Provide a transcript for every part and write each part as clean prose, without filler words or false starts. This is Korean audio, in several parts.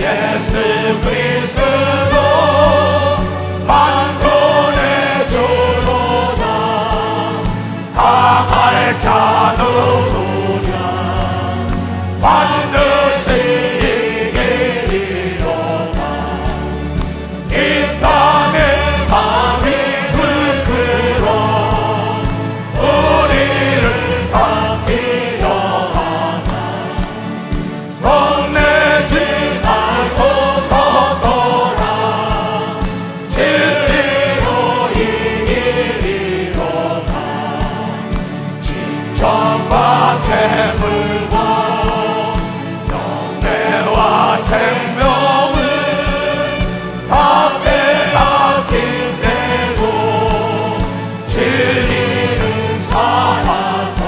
예수 그리스도 만군의 주로다. 당할 자 누구냐 반드시 이기리로다. 이 땅의 밤이 불끄러 우리를 삼키려 하나. 겁내지 말고 서거라. 진리로 이기리로다. 진정과 재물과 영예와 생명을 다 빼앗긴 대로 진리는 살아서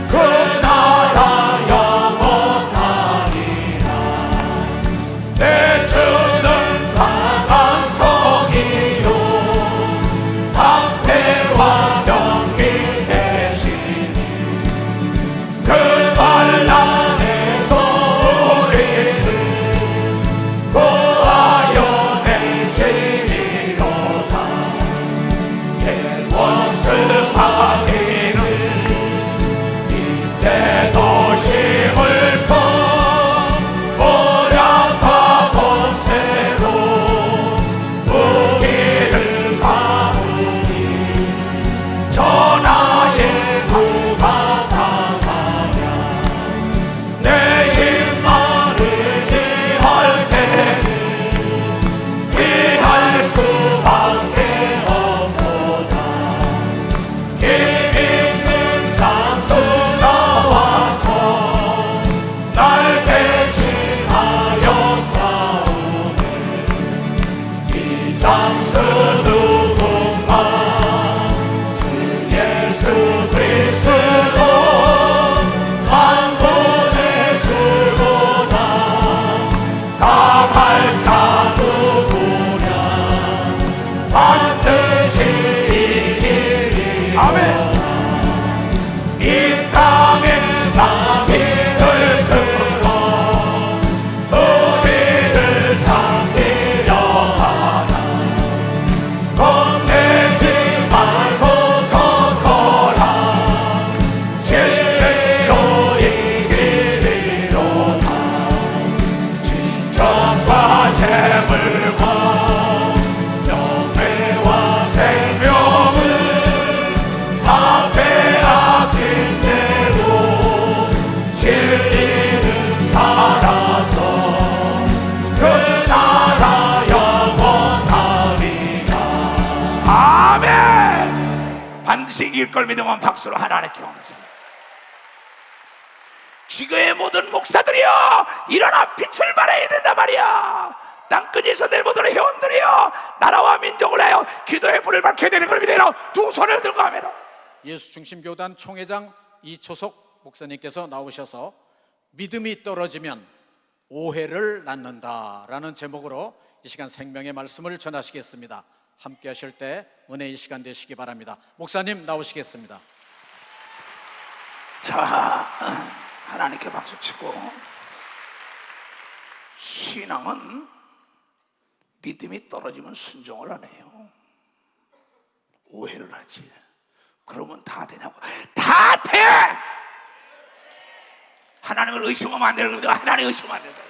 그 나라 영원하리라. 내 주는 강한 성이요 방패와 병기 대신이 그 반란에서 우리를 구하여 내시리로다. 원수마귀는 이때도 힘을 써 모략하고 새로 우리를 삼으니 전하의 구가 당하랴. 내 힘만을 지할 때는 피할 수밖에 없도다. 힘 있는 장수 나와서 날 대신하여 싸우네. 이 장수 누군가 주 예수 그리스도 만군의 주로다. 당할 자 누구냐 반드시 이기리로다. 아멘. 이 땅에 밤이 들끓어 우리를 삼키려 하나. 겁내지 말고 서거라. 진리로 이기리로다. 진정과 재물과 영예와 생명을 다 빼앗긴 대로 진리는 살아서 그 나라 영원하리라. 아멘. 반드시 이길 걸 믿으면 박수로 하나님께 원하십니다. 지구의 모든 목사들이여 일어나 빛을 발해야 된단 말이야. 땅끝에서 내 모든 회원들이여 나라와 민족을 하여 기도의 불을 밝혀야 되는 걸 믿으라. 두 손을 들고 하메라. 예수중심교단 총회장 이초석 목사님께서 나오셔서 믿음이 떨어지면 오해를 낳는다라는 제목으로 이 시간 생명의 말씀을 전하시겠습니다. 함께 하실 때 은혜의 시간 되시기 바랍니다. 목사님 나오시겠습니다. 자, 하나님께 박수치고. 신앙은 믿음이 떨어지면 순종을 안 해요. 오해를 하지. 그러면 다 되냐고. 다 돼! 하나님을 의심하면 안 되는 거죠. 하나님 의심하면 안 된다.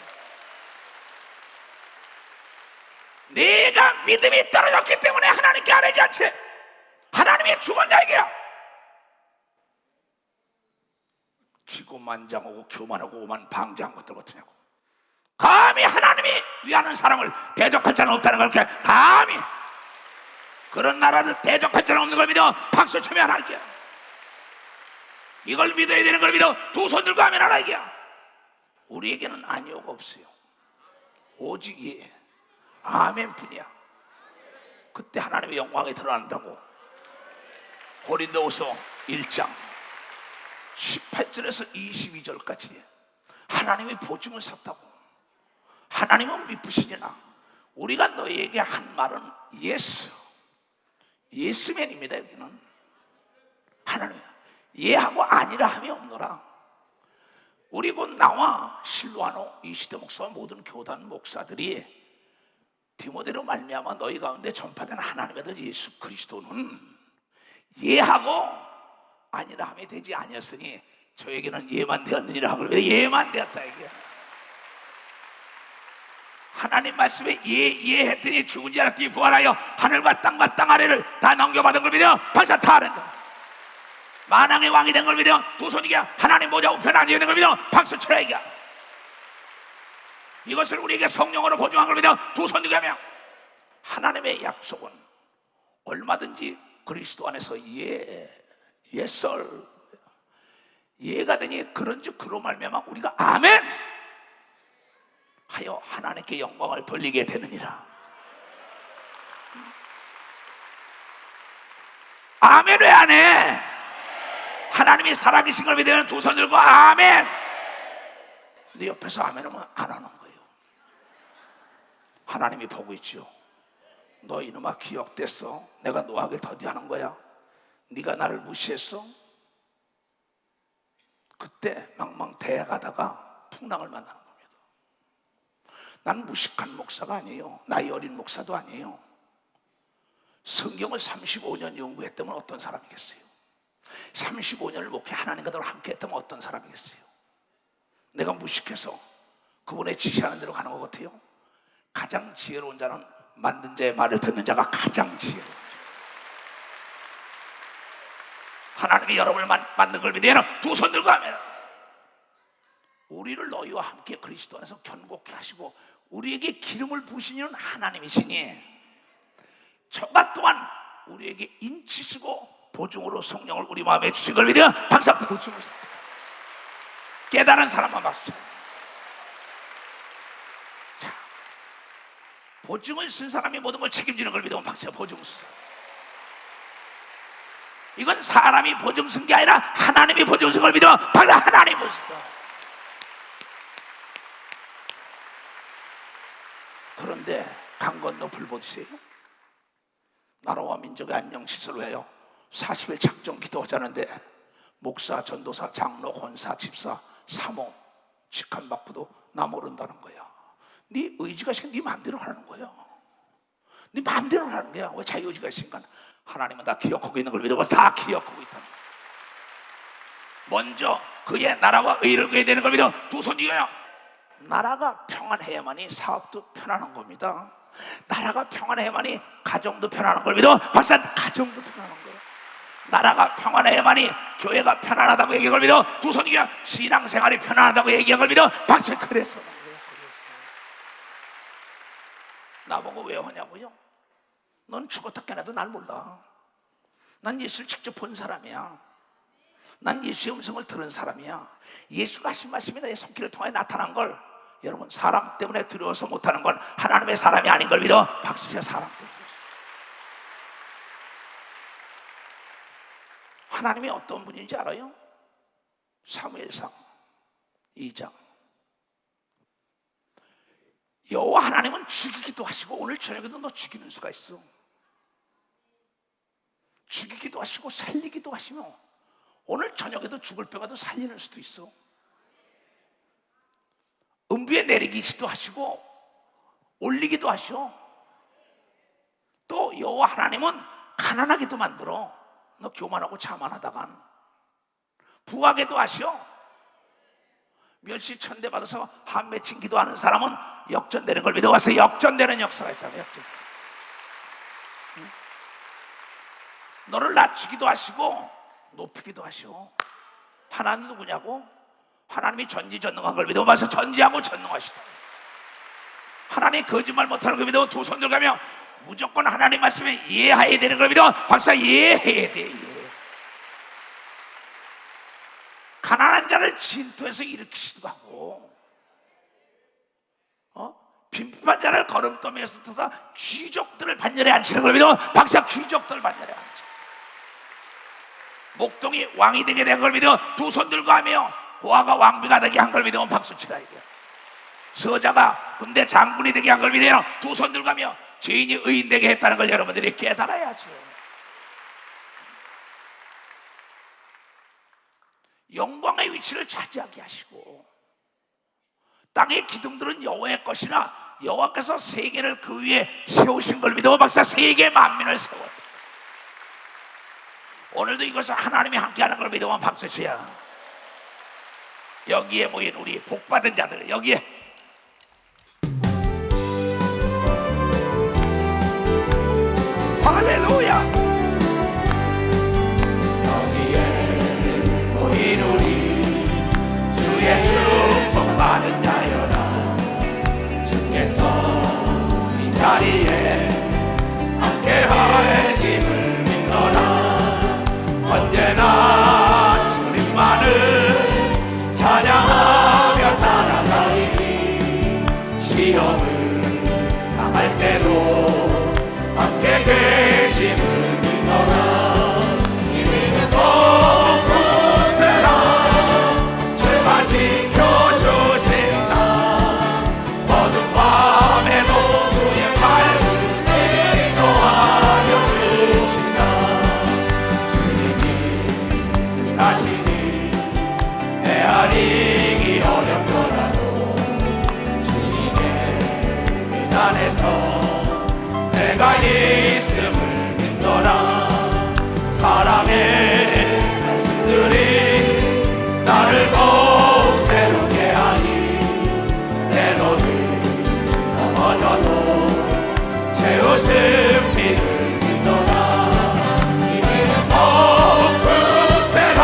내가 믿음이 떨어졌기 때문에 하나님께 안 하지 않지. 하나님의 주권자에게야. 기고만장하고 교만하고 오만 방자한 것들 같으냐고. 감히 하나님이 위하는 사람을 대적할 자는 없다는 걸 감히 그런 나라를 대적할 자는 없는 걸 믿어 박수 치면 하나님께. 이걸 믿어야 되는 걸 믿어 두 손 들고 하면 하나님께. 우리에게는 아니오가 없어요. 오직 예 아멘 뿐이야. 그때 하나님의 영광이 드러난다고. 고린도후서 1장 18절에서 22절까지 하나님의 보증을 섰다고. 하나님은 미쁘시니라. 우리가 너희에게 한 말은 예스맨입니다. 여기는 하나님 예하고 아니라 함이 없노라. 우리 곧 나와 실로아노 이시대 목사와 모든 교단 목사들이 디모데로 말미암아 너희 가운데 전파된 하나님의 아들 예수 그리스도는 예하고 아니라 함이 되지 아니었으니 저에게는 예만 되었느니라 하고 예만 되었다 이게 하나님 말씀에 예했더니 죽은 지 알았더니 부활하여 하늘과 땅 아래를 다 넘겨받은 걸 믿어 박사 타는다. 만왕의 왕이 된 걸 믿어 두 손이야 하나님 모자 우편 앉아 있는 걸 믿어 박수 쳐라 이게 이것을 우리에게 성령으로 보증한 걸 믿어 두 손 들고 하나님의 약속은 얼마든지 그리스도 안에서 예가 되니 그런즉 그로 말미암아 우리가 아멘 하여 하나님께 영광을 돌리게 되느니라. 아멘 왜 안 해? 하나님이 살아계신 걸 믿으면 두 손 들고 아멘. 네 옆에서 아멘 하면 안 하는 거예요. 하나님이 보고 있죠. 너 이놈아 기억됐어? 내가 노하게 더디하는 거야. 네가 나를 무시했어? 그때 망망대해가다가 풍랑을 만나는 겁니다. 난 무식한 목사가 아니에요. 나이 어린 목사도 아니에요. 성경을 35년 연구했다면 어떤 사람이겠어요? 35년을 목회 하나님과 함께 했다면 어떤 사람이겠어요? 내가 무식해서 그분의 지시하는 대로 가는 것 같아요? 가장 지혜로운 자는 만든 자의 말을 듣는 자가 가장 지혜로운 자. 하나님이 여러분을 만든 걸 믿으면 두 손 들고 하면 우리를 너희와 함께 그리스도 안에서 견고케 하시고 우리에게 기름을 부으신 이는 하나님이시니 저가 또한 우리에게 인치시고 보증으로 성령을 우리 마음에 주신 걸 믿으면 박수 보증을 깨달은 사람만 박수 쳐. 자, 보증을 쓴 사람이 모든 걸 책임지는 걸 믿으면 박수 보증을 쓴 사람. 이건 사람이 보증 쓴 게 아니라 하나님이 보증 쓴 걸 믿으면 박수 하나님 보증. 그런데 강 건너 불 보세요. 나라와 민족의 안녕 시설을 해요. 40일 작정 기도하자는데 목사, 전도사, 장로, 권사, 집사, 사모, 직함받고도 나 모른다는 거야. 네 의지가 있으니까 네 마음대로 하는 거야. 네 마음대로 하는 거야. 왜 자유의지가 있으니까 하나님은 다 기억하고 있는 걸 믿고 다 기억하고 있다. 먼저 그의 나라와 의를 구해야 되는 걸 믿어 두 손 이어요. 나라가 평안해야만이 사업도 편안한 겁니다. 나라가 평안해야만이 가정도 편안한 걸 믿어 박사 가정도 편안한 거예요. 나라가 평안해야만이 교회가 편안하다고 얘기한 걸 믿어 두 손 이어요. 신앙생활이 편안하다고 얘기한 걸 믿어 박사 그래서 나보고 왜 하냐고요? 넌 죽었다 깨나도 날 몰라. 난 예수를 직접 본 사람이야. 난 예수의 음성을 들은 사람이야. 예수가 하신 말씀이 나의 손길을 통해 나타난 걸 여러분 사람 때문에 두려워서 못하는 건 하나님의 사람이 아닌 걸 믿어 박수쳐. 사람 때문에. 하나님이 어떤 분인지 알아요? 사무엘상 2장 여호와 하나님은 죽이기도 하시고 오늘 저녁에도 너 죽이는 수가 있어. 죽이기도 하시고 살리기도 하시며 오늘 저녁에도 죽을 뼈가도 살리는 수도 있어. 음부에 내리기도 하시고 올리기도 하셔. 또 여호와 하나님은 가난하게도 만들어. 너 교만하고 자만하다간 부하게도 하셔. 멸시 천대 받아서 한 맺힌 기도하는 사람은 역전되는 걸 믿어와서 역전되는 역사가 있다면 역전. 너를 낮추기도 하시고 높이기도 하시오. 하나님 누구냐고? 하나님이 전지전능한 걸 믿어봐서 전지하고 전능하시다. 하나님 거짓말 못하는 걸 믿어 두 손 들어가며 무조건 하나님 말씀에 이해해야 되는 걸 믿어 박사 이해해야 돼. 가난한 자를 진토에서 일으키시기도 하고 빈핍한 자를 걸음더미에서 터서 귀족들을 반열에 앉히는 걸 믿어 박사 귀족들을 반열에 앉혀. 목동이 왕이 되게 된 걸 믿어 두 손 들고 하며 고아가 왕비가 되게 한 걸 믿으면 박수 치라 이게. 서자가 군대 장군이 되게 한 걸 믿으면 두 손 들고 하며 죄인이 의인 되게 했다는 걸 여러분들이 깨달아야죠. 영광의 위치를 차지하게 하시고, 땅의 기둥들은 여호와의 것이나 여호와께서 세계를 그 위에 세우신 걸 믿어 박사 세계 만민을 세웠다. 오늘도 이것을 하나님이 함께하는 걸 믿으면 박수 쳐야. 여기에 모인 우리 복받은 자들, 여기에 할렐루야. 여기에 모인 우리 주의 축복받은 자여라. 주께서 이 자리에 함께하심을 믿노라. 언제나 주님만을 찬양하며 따라가리니 시험을 당할 때도 함께 계심을 믿노라. 이미는 곳곳에라 주만 지켜주신다. 어두운 밤에도 주의 밝은 인도하여 주신다. 주님이 다시니 헤아리기 어렵더라도 주님의 뜻 안에서 내가 있음을 믿노라. 사랑의 말씀들이 나를 더욱 새롭게 하니 때로는 넘어져도 제 웃음 빛을 믿노라. 이미는 곳곳에라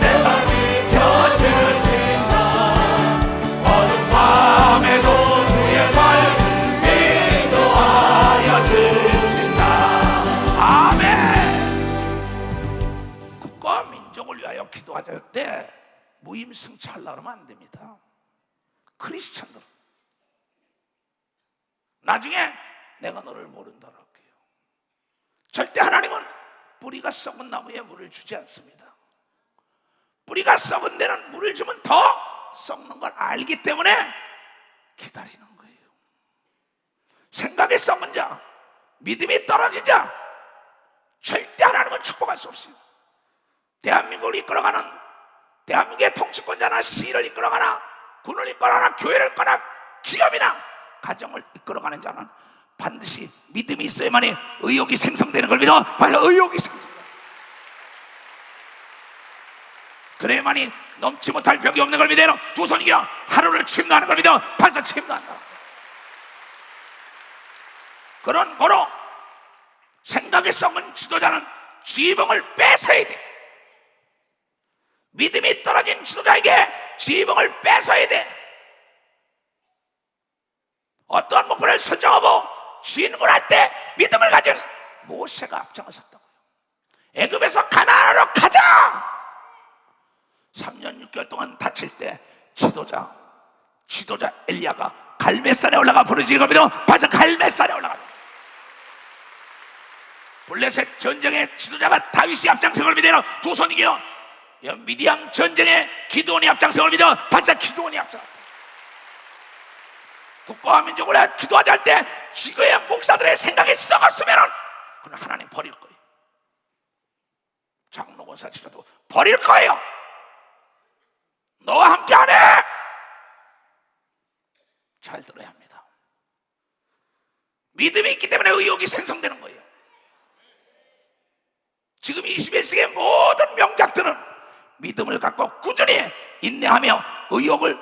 내가 지켜주신다. 어두운 밤에도 주의 밝은 인도하여 주신다. 아멘. 국가와 민족을 위하여 기도하실 때 무임승차하려고 하면 안 됩니다. 크리스찬들 나중에 내가 너를 모른다고 할게요. 절대 하나님은 뿌리가 썩은 나무에 물을 주지 않습니다. 뿌리가 썩은 데는 물을 주면 더 썩는 걸 알기 때문에 기다리는 거예요. 생각이 썩은 자, 믿음이 떨어진 자, 절대 하나님은 축복할 수 없어요. 대한민국을 이끌어가는 대한민국의 통치권자나 시를 이끌어가나 군을 이끌어가나 교회를 이끌어가나 기업이나 가정을 이끌어가는 자는 반드시 믿음이 있어야만이 의욕이 생성되는 걸 믿어. 바로 의욕이 생성된다. 그래야만이 넘지 못할 벽이 없는 걸 믿어. 두 손 이겨 하루를 침노하는 걸 믿어. 발사 침노한다. 그런 거로 생각이 썩은 지도자는 지붕을 뺏어야 돼. 믿음이 떨어진 지도자에게 지붕을 뺏어야 돼. 어떠한 목표를 설정하고 진군할 때 믿음을 가진 모세가 앞장섰다고요. 애굽에서 가나안으로 가자. 3년 6개월 동안 다칠 때 지도자 엘리야가 갈멜산에 올라가 부르짖은 겁니다. 바로 갈멜산에 올라가. 블레셋 전쟁의 지도자가 다윗이 앞장서걸 믿어. 두 손 이겨. 미디안 전쟁의 기드온이 앞장서걸 믿어. 바로 기드온이 앞장서. 국가와 민족을 위해 기도하자 할 때 지구의 목사들의 생각이 썩었으면 그건 하나님 버릴 거예요. 장로 권사치라도 버릴 거예요. 너와 함께 안 해. 잘 들어야 합니다. 믿음이 있기 때문에 의욕이 생성되는 거예요. 지금 21세기의 모든 명작들은 믿음을 갖고 꾸준히 인내하며 의욕을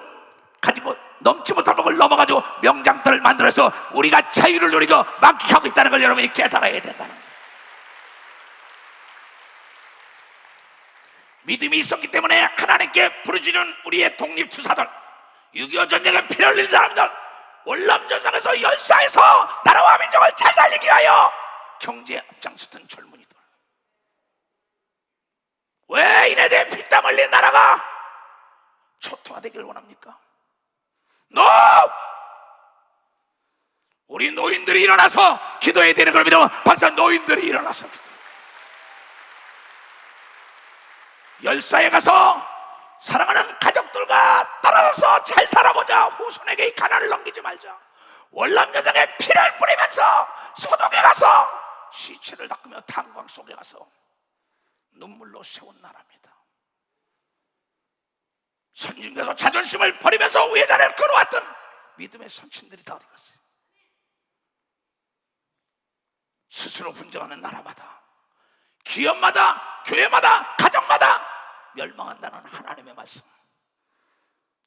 가지고 넘지 못할 것을 넘어가지고 명장들을 만들어서 우리가 자유를 누리고 만끽하고 있다는 걸 여러분이 깨달아야 된다는 거예요. 믿음이 있었기 때문에 하나님께 부르짖는 우리의 독립투사들, 6.25 전쟁에 피를 흘린 사람들, 월남전선에서 열사해서 나라와 민족을 잘 살리기 위하여 경제에 앞장섰던 젊은이들, 왜 이네들 피땀 흘린 나라가 초토화되기를 원합니까? No! 우리 노인들이 일어나서 기도해야 되는 걸 믿어. 박사 노인들이 일어나서 열사에 가서 사랑하는 가족들과 떨어져서 잘 살아보자. 후손에게 이 가난을 넘기지 말자. 월남전쟁에 피를 뿌리면서 소독에 가서 시체를 닦으며 탄광 속에 가서 눈물로 세운 나라입니다. 선진교에서 자존심을 버리면서 외자를 끌어왔던 믿음의 선친들이 다 어디 갔어요? 스스로 분쟁하는 나라마다, 기업마다, 교회마다, 가정마다 멸망한다는 하나님의 말씀.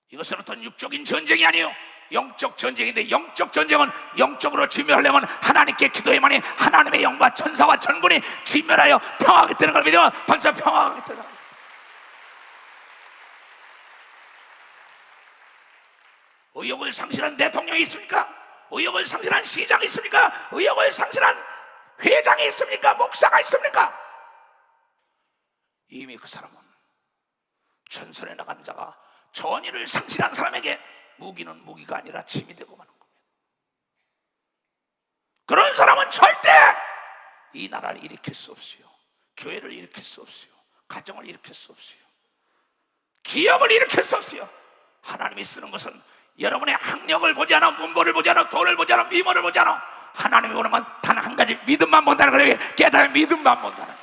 이것은 어떤 육적인 전쟁이 아니에요. 영적 전쟁인데, 영적 전쟁은 영적으로 지멸하려면 하나님께 기도해야만이 하나님의 영과 천사와 천군이 지멸하여 평화하게 되는 걸 믿으면 벌써 평화하게 되는 거예요. 의욕을 상실한 대통령이 있습니까? 의욕을 상실한 시장이 있습니까? 의욕을 상실한 회장이 있습니까? 목사가 있습니까? 이미 그 사람은 전선에 나간 자가 전의를 상실한 사람에게 무기는 무기가 아니라 짐이 되고 마는 겁니다. 그런 사람은 절대 이 나라를 일으킬 수 없어요. 교회를 일으킬 수 없어요. 가정을 일으킬 수 없어요. 기업을 일으킬 수 없어요. 하나님이 쓰는 것은 여러분의 학력을 보지 않아, 문벌을 보지 않아, 돈을 보지 않아, 미모를 보지 않아. 하나님이 보는 건 단 한 가지 믿음만 본다는 거예요. 깨달은 믿음만 본다는 거예요.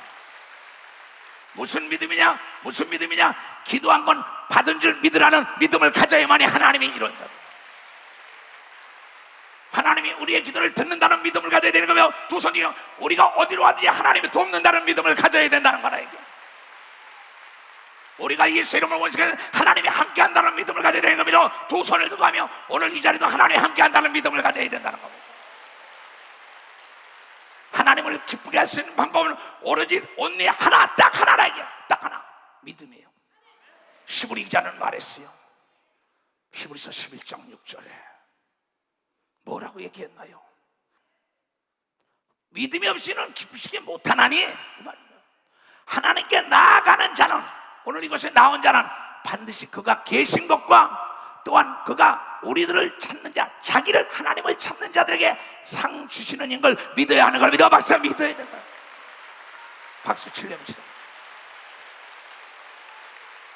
무슨 믿음이냐? 무슨 믿음이냐? 기도한 건 받은 줄 믿으라는 믿음을 가져야만이 하나님이 이룬다. 하나님이 우리의 기도를 듣는다는 믿음을 가져야 되는 거며, 두 손이요, 우리가 어디로 왔든지 하나님이 돕는다는 믿음을 가져야 된다는 거라. 이게 우리가 예수 이름을 원수하는 하나님이 함께한다는 믿음을 가져야 되는 겁니다. 두 손을 들고 하며 오늘 이 자리도 하나님이 함께한다는 믿음을 가져야 된다는 겁니다. 하나님을 기쁘게 할 수 있는 방법은 오로지 온리 하나, 딱 하나라. 이게 딱 하나, 믿음이에요. 히브리 기자는 말했어요. 히브리서 11장 6절에 뭐라고 얘기했나요? 믿음이 없이는 기쁘시게 못하나니, 그 말이에요. 하나님께 나아가는 자는, 오늘 이곳에 나온 자는 반드시 그가 계신 것과 또한 그가 우리들을 찾는 자, 자기를, 하나님을 찾는 자들에게 상 주시는 걸 믿어야 하는 걸 믿어. 박수 믿어야 된다. 박수 치려면서.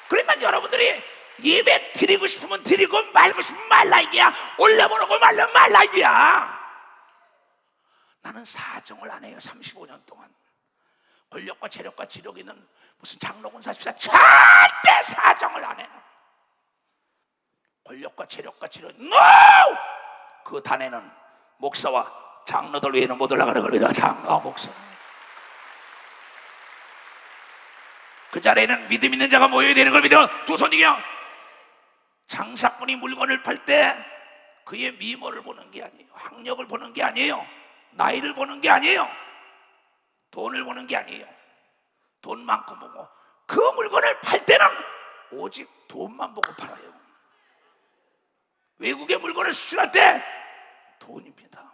그러면 여러분들이 예배 드리고 싶으면 드리고 말고 싶으면 말라 이게야. 올려보내고 말려 말라 이게야. 나는 사정을 안 해요. 35년 동안 권력과 재력과 지력이 있는 무슨 장로군 사십사 절대 사정을 안 해. 권력과 재력과 지력, NO! 그 단에는 목사와 장로들 외에는 못 올라가는 겁니다. 장로와 목사. 그 자리에는 믿음 있는 자가 모여야 되는 걸 믿어. 두 손이요. 장사꾼이 물건을 팔 때 그의 미모를 보는 게 아니에요. 학력을 보는 게 아니에요. 나이를 보는 게 아니에요. 돈을 보는 게 아니에요. 돈만큼 보고 그 물건을 팔 때는 오직 돈만 보고 팔아요. 외국의 물건을 수출할 때 돈입니다.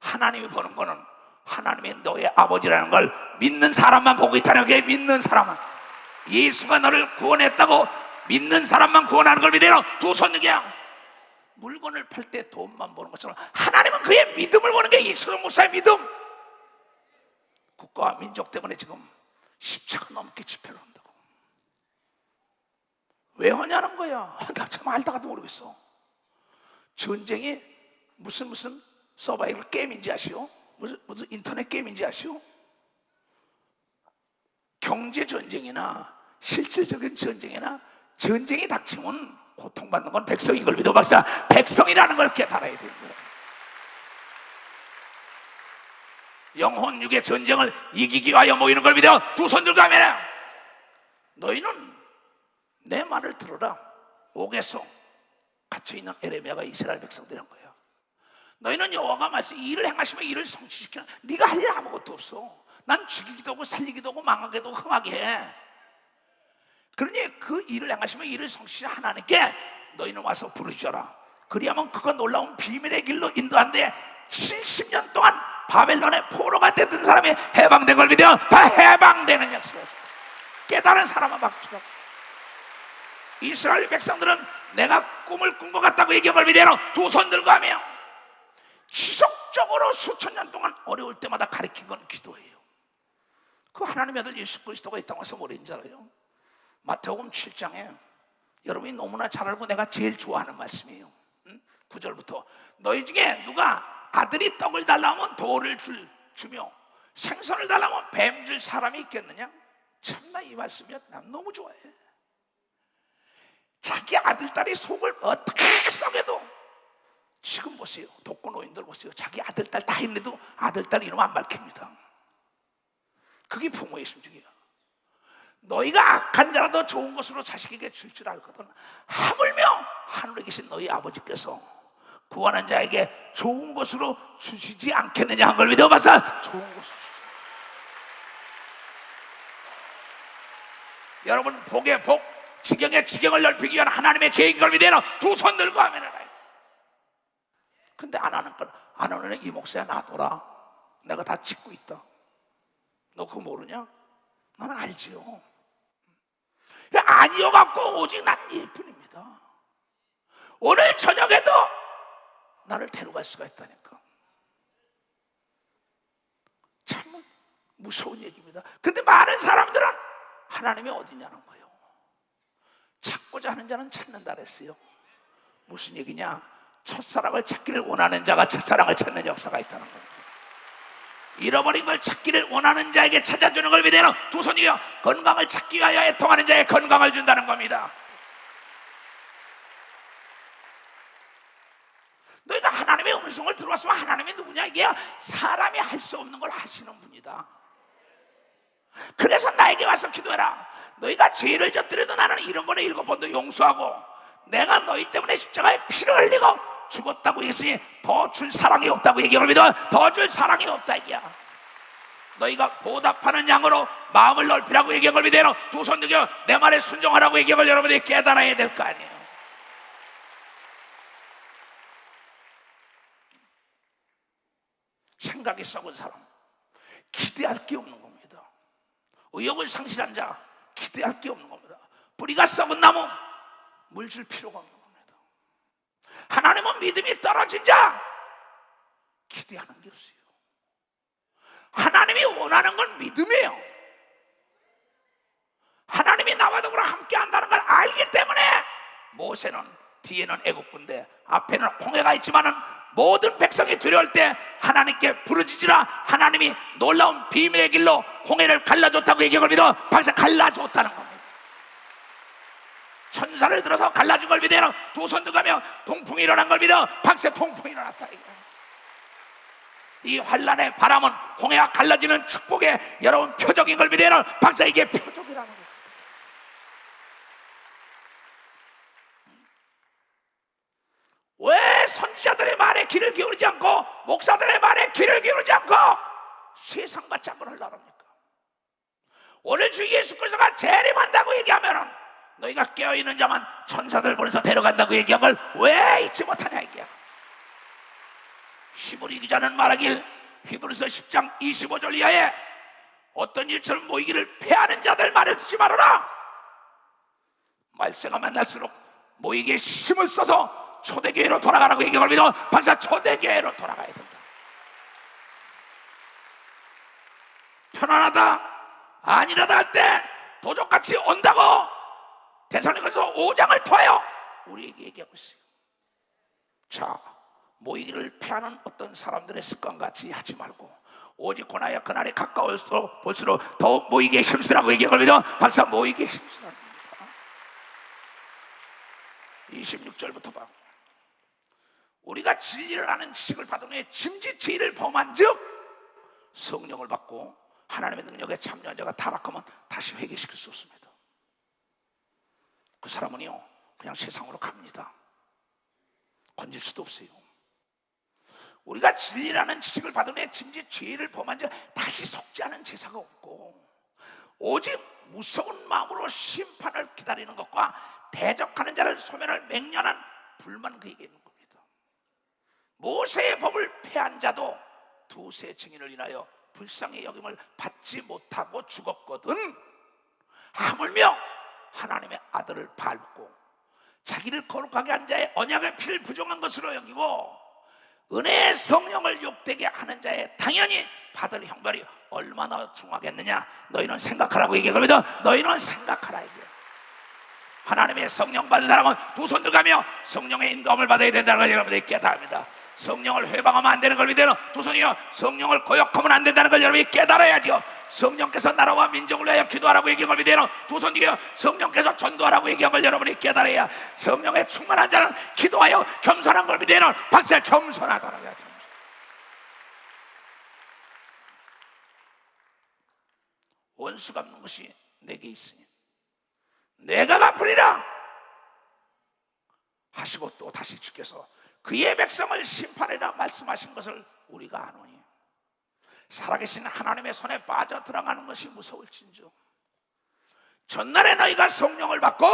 하나님이 보는 거는 하나님이 너의 아버지라는 걸 믿는 사람만 보고 있다는 게, 믿는 사람만, 예수가 너를 구원했다고 믿는 사람만 구원하는 걸 믿어요. 두 손이야. 물건을 팔 때 돈만 보는 것처럼 하나님은 그의 믿음을 보는 게 이수영 목사의 믿음. 국가와 민족 때문에 지금 10차가 넘게 집회를 한다고. 왜 하냐는 거야. 나 참 알다가도 모르겠어. 전쟁이 무슨 서바이벌 게임인지 아시오? 무슨 인터넷 게임인지 아시오? 경제 전쟁이나 실질적인 전쟁이나 전쟁이 닥치면 고통받는 건 백성인 걸 믿어. 박사, 백성이라는 걸 깨달아야 되는 거야. 영혼 육의 전쟁을 이기기 위하여 모이는 걸 믿어. 두 손 들고 하면, 너희는 내 말을 들어라. 옥에서 갇혀있는 에레미야가 이스라엘 백성들이란 거예요. 너희는 여호와가 말씀 이 일을 행하시면 이를 성취시키는, 네가 할 일 아무것도 없어. 난 죽이기도 하고 살리기도 하고 망하게도 하고 흥하게 해. 그러니 그 일을 행하시면 이를 성취시키는 하나님께 너희는 와서 부르짖어라. 그리하면 그가 놀라운 비밀의 길로 인도한데 70년 동안 바벨론의 포로가 됐던 사람이 해방된 걸 믿어. 다 해방되는 역사가 있어. 깨달은 사람은 박수가. 이스라엘 백성들은 내가 꿈을 꾼 것 같다고 얘기한 걸 믿어요. 두 손 들고 하며 지속적으로 수천 년 동안 어려울 때마다 가르친 건 기도예요. 그 하나님의 아들 예수 그리스도가 이 땅에 와서 뭐랬는 줄 알아요? 마태복음 7장에 여러분이 너무나 잘 알고 내가 제일 좋아하는 말씀이에요. 9절부터 너희 중에 누가 아들이 떡을 달라면 돌을 주며 생선을 달라면 뱀 줄 사람이 있겠느냐? 참나 이 말씀이 난 너무 좋아해. 자기 아들, 딸이 속을 어떻게 썩여도, 지금 보세요. 독거노인들 보세요. 자기 아들, 딸 다 있는데도 아들, 딸 이름 안 밝힙니다. 그게 부모의 심정이야. 너희가 악한 자라도 좋은 것으로 자식에게 줄 줄 알거든. 하물며 하늘에 계신 너희 아버지께서 구하는 자에게 좋은 것으로 주시지 않겠느냐 한 걸 믿어봐서 좋은 것으로 주시죠. 여러분, 복의 복, 지경의 지경을 넓히기 위한 하나님의 계획인 걸 믿어요. 두 손 들고 하면은. 근데 안 하는 건, 안 하는 이 목사야 놔둬라. 내가 다 짓고 있다. 너 그거 모르냐? 나는 알지요. 아니어갖고 오직 난 예뿐입니다. 오늘 저녁에도 나를 데려갈 수가 있다니까. 참 무서운 얘기입니다. 근데 많은 사람들은 하나님이 어디냐는 거예요. 찾고자 하는 자는 찾는다 그랬어요. 무슨 얘기냐? 첫사랑을 찾기를 원하는 자가 첫사랑을 찾는 역사가 있다는 겁니다. 잃어버린 걸 찾기를 원하는 자에게 찾아주는 걸 믿어요. 두 손이요, 건강을 찾기 위하여 애통하는 자에 건강을 준다는 겁니다. 너희가 하나님의 음성을 들어왔으면 하나님이 누구냐? 이게 사람이 할 수 없는 걸 하시는 분이다. 그래서 나에게 와서 기도해라. 너희가 죄를 졌더라도 나는 7번에 7번도 용서하고, 내가 너희 때문에 십자가에 피를 흘리고 죽었다고 했으니 더 줄 사랑이 없다고 얘기를 믿어. 더 줄 사랑이 없다 얘기야. 너희가 보답하는 양으로 마음을 넓히라고 얘기한 걸 믿어요. 두 손 들고 내 말에 순종하라고 얘기한 걸 여러분이 깨달아야 될 거 아니에요. 생각이 썩은 사람, 기대할 게 없는 겁니다. 의욕을 상실한 자, 기대할 게 없는 겁니다. 뿌리가 썩은 나무, 물 줄 필요가 없는 겁니다. 하나님은 믿음이 떨어진 자, 기대하는 게 없어요. 하나님이 원하는 건 믿음이에요. 하나님이 나와 더불어 함께 한다는 걸 알기 때문에 모세는 뒤에는 애국군대, 앞에는 홍해가 있지만은 모든 백성이 두려울 때 하나님께 부르짖으라. 하나님이 놀라운 비밀의 길로 홍해를 갈라줬다고 얘기한 믿어. 박사 갈라줬다는 겁니다. 천사를 들어서 갈라준 걸 믿어요. 두 손 들어가며 동풍이 일어난 걸 믿어. 박사 동풍이 일어났다. 이 환란의 바람은 홍해가 갈라지는 축복의 여러분 표적인 걸 믿어요. 박사 이게 표적이라는 거예요. 왜 선지자들의 말에 귀를 기울이지 않고 목사들의 말에 귀를 기울이지 않고 세상과 짝을 하려합니까? 오늘 주 예수 그리스도가 재림한다고 얘기하면 너희가 깨어있는 자만 천사들 보내서 데려간다고 얘기한 걸 왜 잊지 못하냐 이게야. 히브리 기자는 말하길, 히브리서 10장 25절 이하에 어떤 일처럼 모이기를 패하는 자들 말을 듣지 말아라. 말세가 만날수록 모이기에 힘을 써서 초대교회로 돌아가라고 얘기를 믿어. 박사 초대교회로 돌아가야 된다. 편안하다 아니라다 할 때 도적같이 온다고 데살로니가서 5장을 통하여 우리에게 얘기하고 있어요. 자, 모이기를 피하는 어떤 사람들의 습관같이 하지 말고 오직 고나야 그날이 가까울수록 볼수록 더욱 모이기에 힘쓰라고 얘기하고 믿어. 박사 모이기에 힘쓰라는 겁니다. 26절부터 봐. 우리가 진리를 아는 지식을 받은 후에 짐짓죄를 범한 즉 성령을 받고 하나님의 능력에 참여한 자가 타락하면 다시 회개시킬 수 없습니다. 그 사람은요 그냥 세상으로 갑니다. 건질 수도 없어요. 우리가 진리라는 지식을 받은 후에 짐짓죄를 범한 자 다시 속지 않은 제사가 없고 오직 무서운 마음으로 심판을 기다리는 것과 대적하는 자를 소멸할 맹렬한 불만 그에게 있는 겁니다. 모세의 법을 폐한 자도 두세 증인을 인하여 불쌍히 여김을 받지 못하고 죽었거든. 하물며 하나님의 아들을 밟고 자기를 거룩하게 한 자의 언약의 피를 부정한 것으로 여기고 은혜의 성령을 욕되게 하는 자의 당연히 받을 형벌이 얼마나 중하겠느냐. 너희는 생각하라고 얘기합니다. 너희는 생각하라 이게. 하나님의 성령 받은 사람은 두 손 들어가며 성령의 인도함을 받아야 된다는 걸 여러분들이 깨달습니다. 성령을 회방하면 안 되는 걸 믿어요. 두 손이요 성령을 거역하면 안 된다는 걸 여러분이 깨달아야죠. 성령께서 나라와 민족을 위하여 기도하라고 얘기한 걸 믿어요. 두 손 뒤에 성령께서 전도하라고 얘기한 걸 여러분이 깨달아야 성령에 충만한 자는 기도하여 겸손한 걸 믿어요. 박사 겸손하다라고 해야죠. 원수 갚는 것이 내게 있으니 내가 갚으리라 하시고 또 다시 주께서 그의 백성을 심판하리라 말씀하신 것을 우리가 아노니 살아계신 하나님의 손에 빠져 들어가는 것이 무서울진저 전날에 너희가 성령을 받고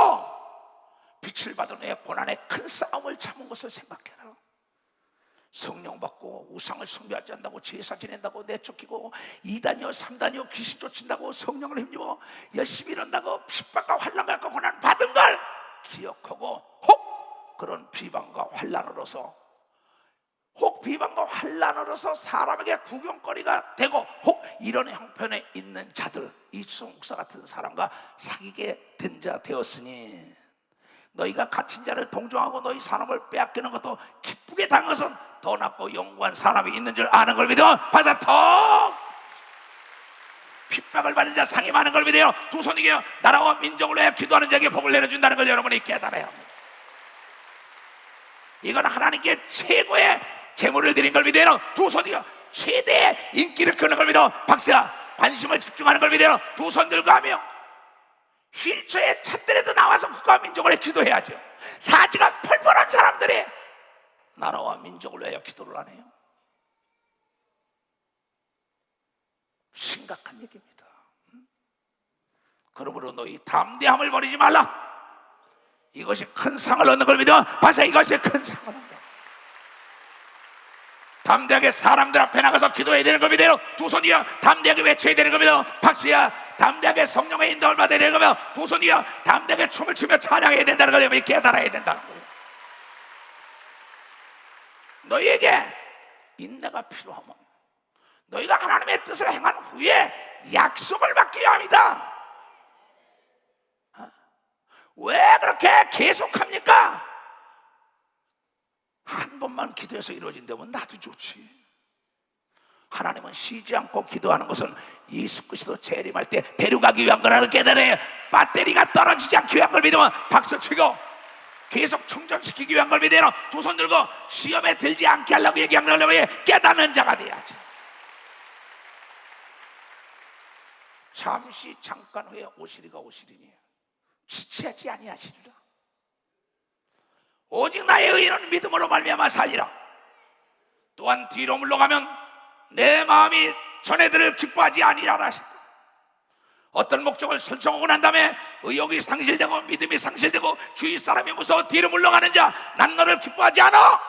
빛을 받은 후에 고난의 큰 싸움을 참은 것을 생각해라. 성령 받고 우상을 숭배하지 않는다고 제사 지낸다고 내쫓기고 2단이요 3단이요 귀신 쫓는다고 성령을 힘입어 열심히 일한다고 핍박과 환난과 고난 받은 걸 기억하고 혹 그런 비방과 환난으로서 사람에게 구경거리가 되고 혹 이런 형편에 있는 자들 이수성 목사 같은 사람과 사귀게 된 자 되었으니 너희가 갇힌 자를 동정하고 너희 사람을 빼앗기는 것도 기쁘게 당한 것은 더 낫고 영구한 사람이 있는 줄 아는 걸 믿어. 바사 더 핍박을 받는 자 상이 많은 걸 믿어요. 두 손 이겨 나라와 민족을 위해 기도하는 자에게 복을 내려준다는 걸 여러분이 깨달아야 합니다. 이건 하나님께 최고의 재물을 드린 걸 믿어요. 두 손 이겨 최대의 인기를 끄는 걸 믿어. 박사 관심을 집중하는 걸 믿어요. 두 손 들고 하며 휠체어에 찻들에도 나와서 국가와 민족을 위해 기도해야죠. 사지가 펄펄한 사람들이 나라와 민족을 위하여 기도를 안 해요. 심각한 얘기입니다. 그러므로 너희 담대함을 버리지 말라. 이것이 큰 상을 얻는 걸 믿어. 봐서 이것이 큰 상을 얻는다. 담대하게 사람들 앞에 나가서 기도해야 되는 걸 믿어요. 두 손이야 담대하게 외쳐야 되는 걸 믿어. 박수야 담대하게 성령의 인도를 받아야 되는 거며 두 손이야 담대하게 춤을 추며 찬양해야 된다는 걸 깨달아야 된다는 거예요. 너희에게 인내가 필요하면 너희가 하나님의 뜻을 행한 후에 약속을 받기 위함이다. 왜 그렇게 계속합니까? 한 번만 기도해서 이루어진다면 나도 좋지. 하나님은 쉬지 않고 기도하는 것은 예수 그리스도 재림할 때 데려가기 위한 거라는 깨달아요. 배터리가 떨어지지 않기 위한 걸 믿으면 박수치고 계속 충전시키기 위한 걸 믿어요. 두 손 들고 시험에 들지 않게 하려고 얘기하는 걸 깨닫는 자가 돼야지. 잠시 잠깐 후에 오시리가 오시리니 지체하지 아니하시리라. 오직 나의 의인은 믿음으로 말미암아 살리라. 또한 뒤로 물러가면 내 마음이 전애들을 기뻐하지 아니하라 하셨다. 어떤 목적을 설정하고 난 다음에 의욕이 상실되고 믿음이 상실되고 주위 사람이 무서워 뒤로 물러가는 자, 난 너를 기뻐하지 않아.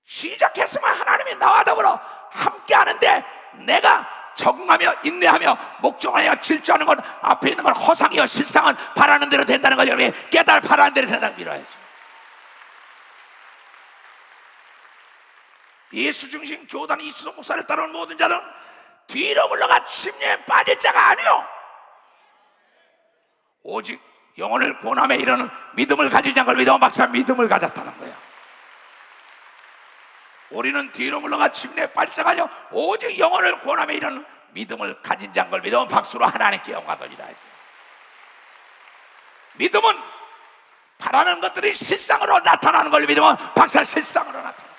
시작했으면 하나님이 나와 더불어 함께 하는데 내가 적응하며 인내하며 목적하여 질주하는 건 앞에 있는 건 허상이요 실상은 바라는 대로 된다는 걸 여러분이 깨달아. 바라는 대로 된다는 걸 믿어야지. 예수 중심 교단 이수성 목사를 따르는 모든 자는 뒤로 물러가 침례에 빠질 자가 아니요 오직 영혼을 구원함에 이르는 믿음을 가진 자를 믿어. 막상 믿음을 가졌다는 거야. 우리는 뒤로 물러가 침례에 빠질 자가 아니요 오직 영혼을 구원함에 이르는 믿음을 가진 자인 걸 믿어. 박수로 하나님께 영광 돌리라. 믿음은 바라는 것들이 실상으로 나타나는 걸 믿으면 박수 실상으로 나타나.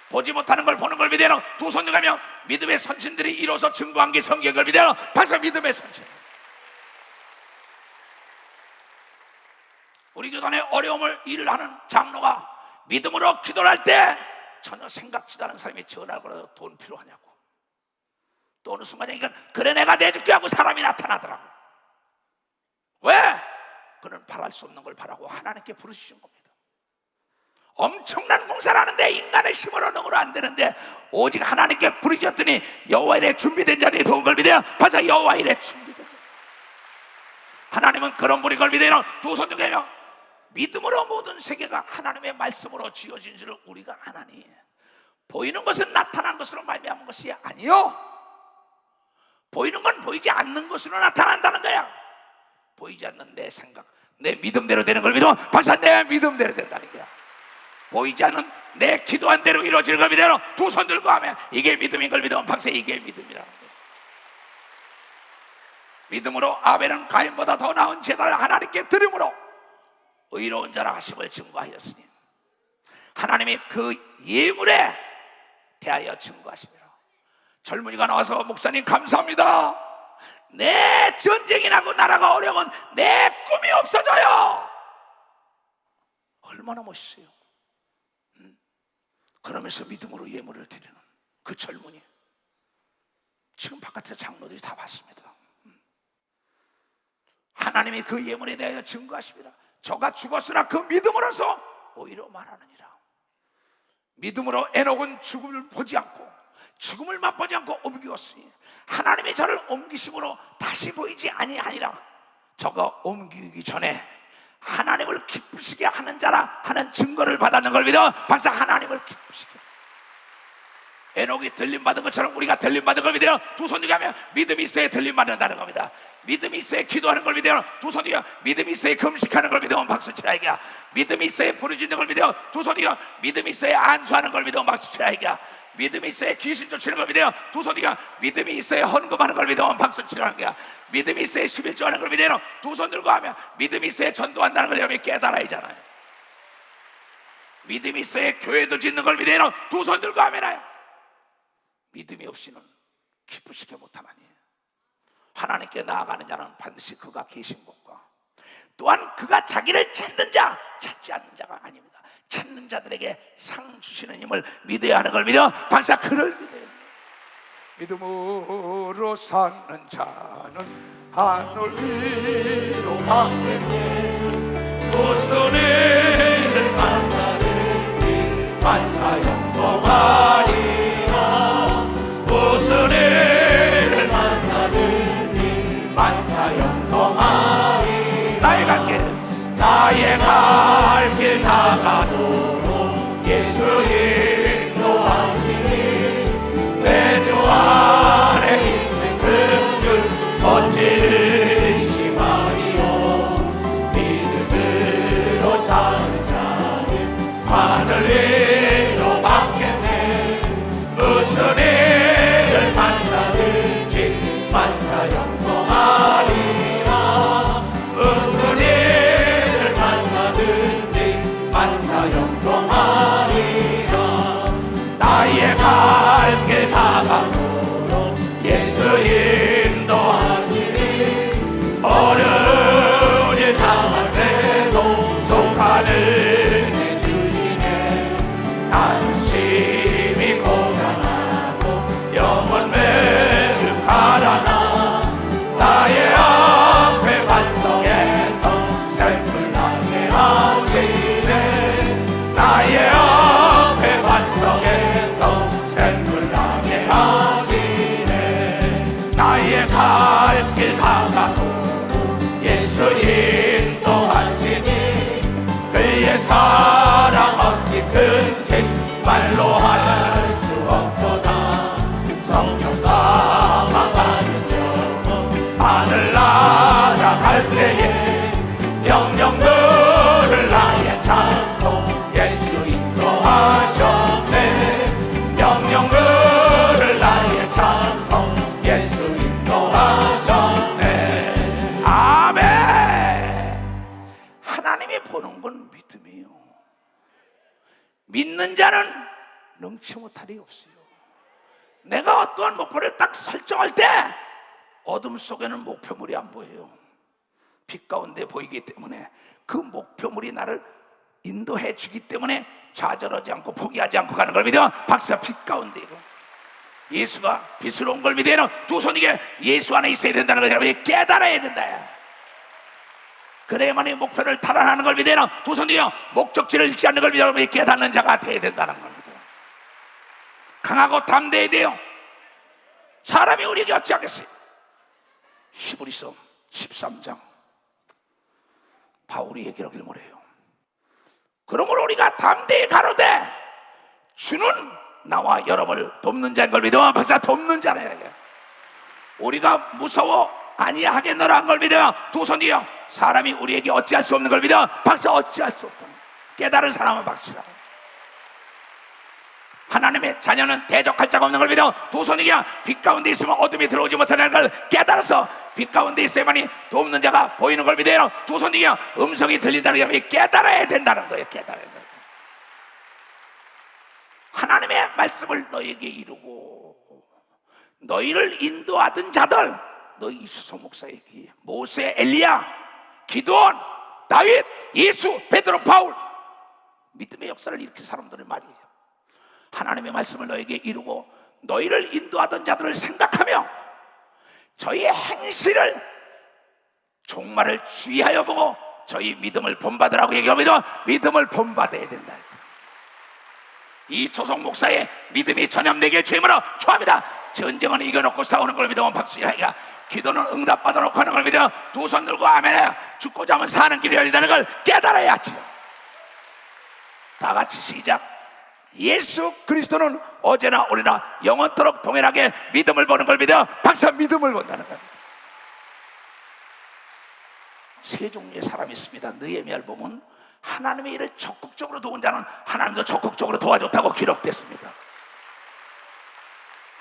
보지 못하는 걸 보는 걸 믿어요. 두 손 들가며 믿음의 선친들이 이로써 증거한 게 성경을 믿어요. 박수 믿음의 선친. 우리 교단에 어려움을 일을 하는 장로가 믿음으로 기도를 할 때 전혀 생각지도 않은 사람이 전화를 걸어서 돈 필요하냐고. 또 어느 순간에 그래 내가 내줄게 하고 사람이 나타나더라고. 왜? 그는 바랄 수 없는 걸 바라고 하나님께 부르시는 겁니다. 엄청난 공사를 하는데 인간의 힘으로 능으로 안 되는데 오직 하나님께 부르셨더니 여호와 일에 준비된 자들이 도운 걸 믿어요. 벌써 여호와 일에 준비된 자. 하나님은 그런 분이 걸 믿어요. 두 손 들게요. 믿음으로 모든 세계가 하나님의 말씀으로 지어진 줄을 우리가 아나니 보이는 것은 나타난 것으로 말미암은 것이 아니요 보이는 건 보이지 않는 것으로 나타난다는 거야. 보이지 않는 내 생각 내 믿음대로 되는 걸 믿으면 벌써 내 믿음대로 된다는 거야. 보이지 않는 내 기도한 대로 이루어지는 걸 믿어 두 손 들고 하면 이게 믿음인 걸 믿으면 박사 이게 믿음이라는 거예요. 믿음으로 아벨은 가인보다 더 나은 제사를 하나님께 드림으로 의로운 자라 하심을 증거하였으니 하나님이 그 예물에 대하여 증거하시니라. 젊은이가 나와서 목사님 감사합니다. 내 전쟁이 나고 나라가 어려우면 내 꿈이 없어져요. 얼마나 멋있어요. 그러면서 믿음으로 예물을 드리는 그 젊은이, 지금 바깥에 장로들이 다 봤습니다. 하나님이 그 예물에 대하여 증거하십니다. 저가 죽었으나 그 믿음으로서 오히려 말하느니라. 믿음으로 에녹은 죽음을 보지 않고 죽음을 맛보지 않고 옮기었으니 하나님이 저를 옮기심으로 다시 보이지 아니하니라. 저가 옮기기 전에 하나님을 기쁘시게 하는 자라 하는 증거를 받았는 걸 믿어 박사 하나님을 기쁘시게. 에녹이 들림받은 것처럼 우리가 들림받은 걸 믿어 두 손 들고 하면 믿음이 있어야 들림받는다는 겁니다. 믿음이 있어야 기도하는 걸 믿어 두 손 들고 믿음이 있어야 금식하는 걸 믿어 박수 치라 이거야. 믿음이 있어야 부르짖는 걸 믿어 두 손 들고 믿음이 있어야 안수하는 걸 믿어 박수 치라 이거야. 믿음이 있어야 귀신 쫓는 걸 믿어요. 두 손이가 믿음이 있어야 헌금하는 걸 믿으면 박수 치라는 거야. 믿음이 있어야 11조 하는 걸 믿어요. 두 손 들고 하면 믿음이 있어야 전도한다는 걸 여러분이 깨달아야잖아요. 믿음이 있어야 교회도 짓는 걸 믿어요. 두 손 들고 하면 믿음이 없이는 기쁘시게 못하나니 하나님께 나아가는 자는 반드시 그가 계신 곳과 또한 그가 자기를 찾는 자 찾지 않는 자가 아닙니다. 찾는 자들에게 상 주시는 힘을 믿어야 하는 걸 믿어 박사 그를 믿어야 돼. 믿음으로 사는 자는 하늘 위로 가겠네. 무슨 일을 만나든지 만사형통하리라. 무슨 일을 만나든지 만사형통하리라. 나의 갈 길 다가도록 예수 인도하시니 내 주 안에 있는 긍휼 어찌심하리요. 믿음으로 사는 자는 하늘 위로 받겠네. 무슨 일을 만나든지 만사형통하리라. 무슨 일을 만나든지 만사형통하리라. 나의 갈 길 다가도록 예수 인도하시니 어려운 일 당할 때도 독한 은혜 주시네. 단심이 고단하고 영원 매우 가라나 나의 앞에 반석에서 샘물 나게 하시네. 나의 앞에 반석에서 샘물 나게 하시네. 나의 갈 길 다가도록 예수 인도하시니 그의 사랑 어찌 큰지 말로 할 수 없도다. 성령 감화가는 영혼 하늘나라 갈 때에 영영 들을 나의 찬송 예수 인도하셨네. 영영 들을 나의 찬송 예수 인도하셨네. 아멘. 하나님이 보는 건 믿음이에요. 믿는 자는 능치 못할 리 없어요. 내가 어떠한 목표를 딱 설정할 때 어둠 속에는 목표물이 안 보여요. 빛 가운데 보이기 때문에 그 목표물이 나를 인도해 주기 때문에 좌절하지 않고 포기하지 않고 가는 걸 믿어 박사. 빛 가운데 이거 예수가 빛으로 온 걸 믿어요. 두 손이게 예수 안에 있어야 된다는 걸 여러분이 깨달아야 된다. 그래야만이 목표를 탈환하는 걸 믿어요. 두 손이요 목적지를 잃지 않는 걸 믿어 여러분이 깨닫는 자가 되어야 된다는 겁니다. 강하고 담대해야 돼요. 사람이 우리에게 어찌하겠어요. 히브리서 13장 바울이 얘기하길 뭐래요. 그러므로 우리가 담대히 가로되 주는 나와 여러분을 돕는 자인 걸 믿어 박사. 돕는 자네. 우리가 무서워 아니하겠노라 한 걸 믿어 두 손이요 사람이 우리에게 어찌할 수 없는 걸 믿어 박사. 어찌할 수 없다. 깨달은 사람은 박수라. 하나님의 자녀는 대적할 자가 없는 걸 믿어 두 손이 그냥 빛 가운데 있으면 어둠이 들어오지 못하는 걸 깨달아서 빛 가운데 있어야만이 돕는 자가 보이는 걸 믿어요. 두 손이 그냥 음성이 들린다는 걸 깨달아야 된다는 거예요. 깨달아야 돼요. 하나님의 말씀을 너에게 이루고 너희를 인도하던 자들, 너희 이수석 목사에게 모세, 엘리야, 기드온, 다윗, 예수, 베드로, 바울, 믿음의 역사를 일으킨 사람들의 말이에요. 하나님의 말씀을 너에게 이루고 너희를 인도하던 자들을 생각하며 저희의 행실을 종말을 주의하여 보고 저희 믿음을 본받으라고 얘기합니다. 믿음을 본받아야 된다. 이 조성 목사의 믿음이 전염되길 주임으로 축원합니다. 전쟁은 이겨놓고 싸우는 걸 믿으면 박수야. 기도는 응답받아 놓고 하는 걸 믿어 두 손 들고 아멘해. 죽고자 하면 사는 길이 열리다는 걸 깨달아야지. 다 같이 시작. 예수 그리스도는 어제나 오늘나 영원토록 동일하게 믿음을 보는 걸 믿어 박사 믿음을 본다는 겁니다. 세 종류의 사람이 있습니다. 느헤미야를 보면 하나님의 일을 적극적으로 도운 자는 하나님도 적극적으로 도와줬다고 기록됐습니다.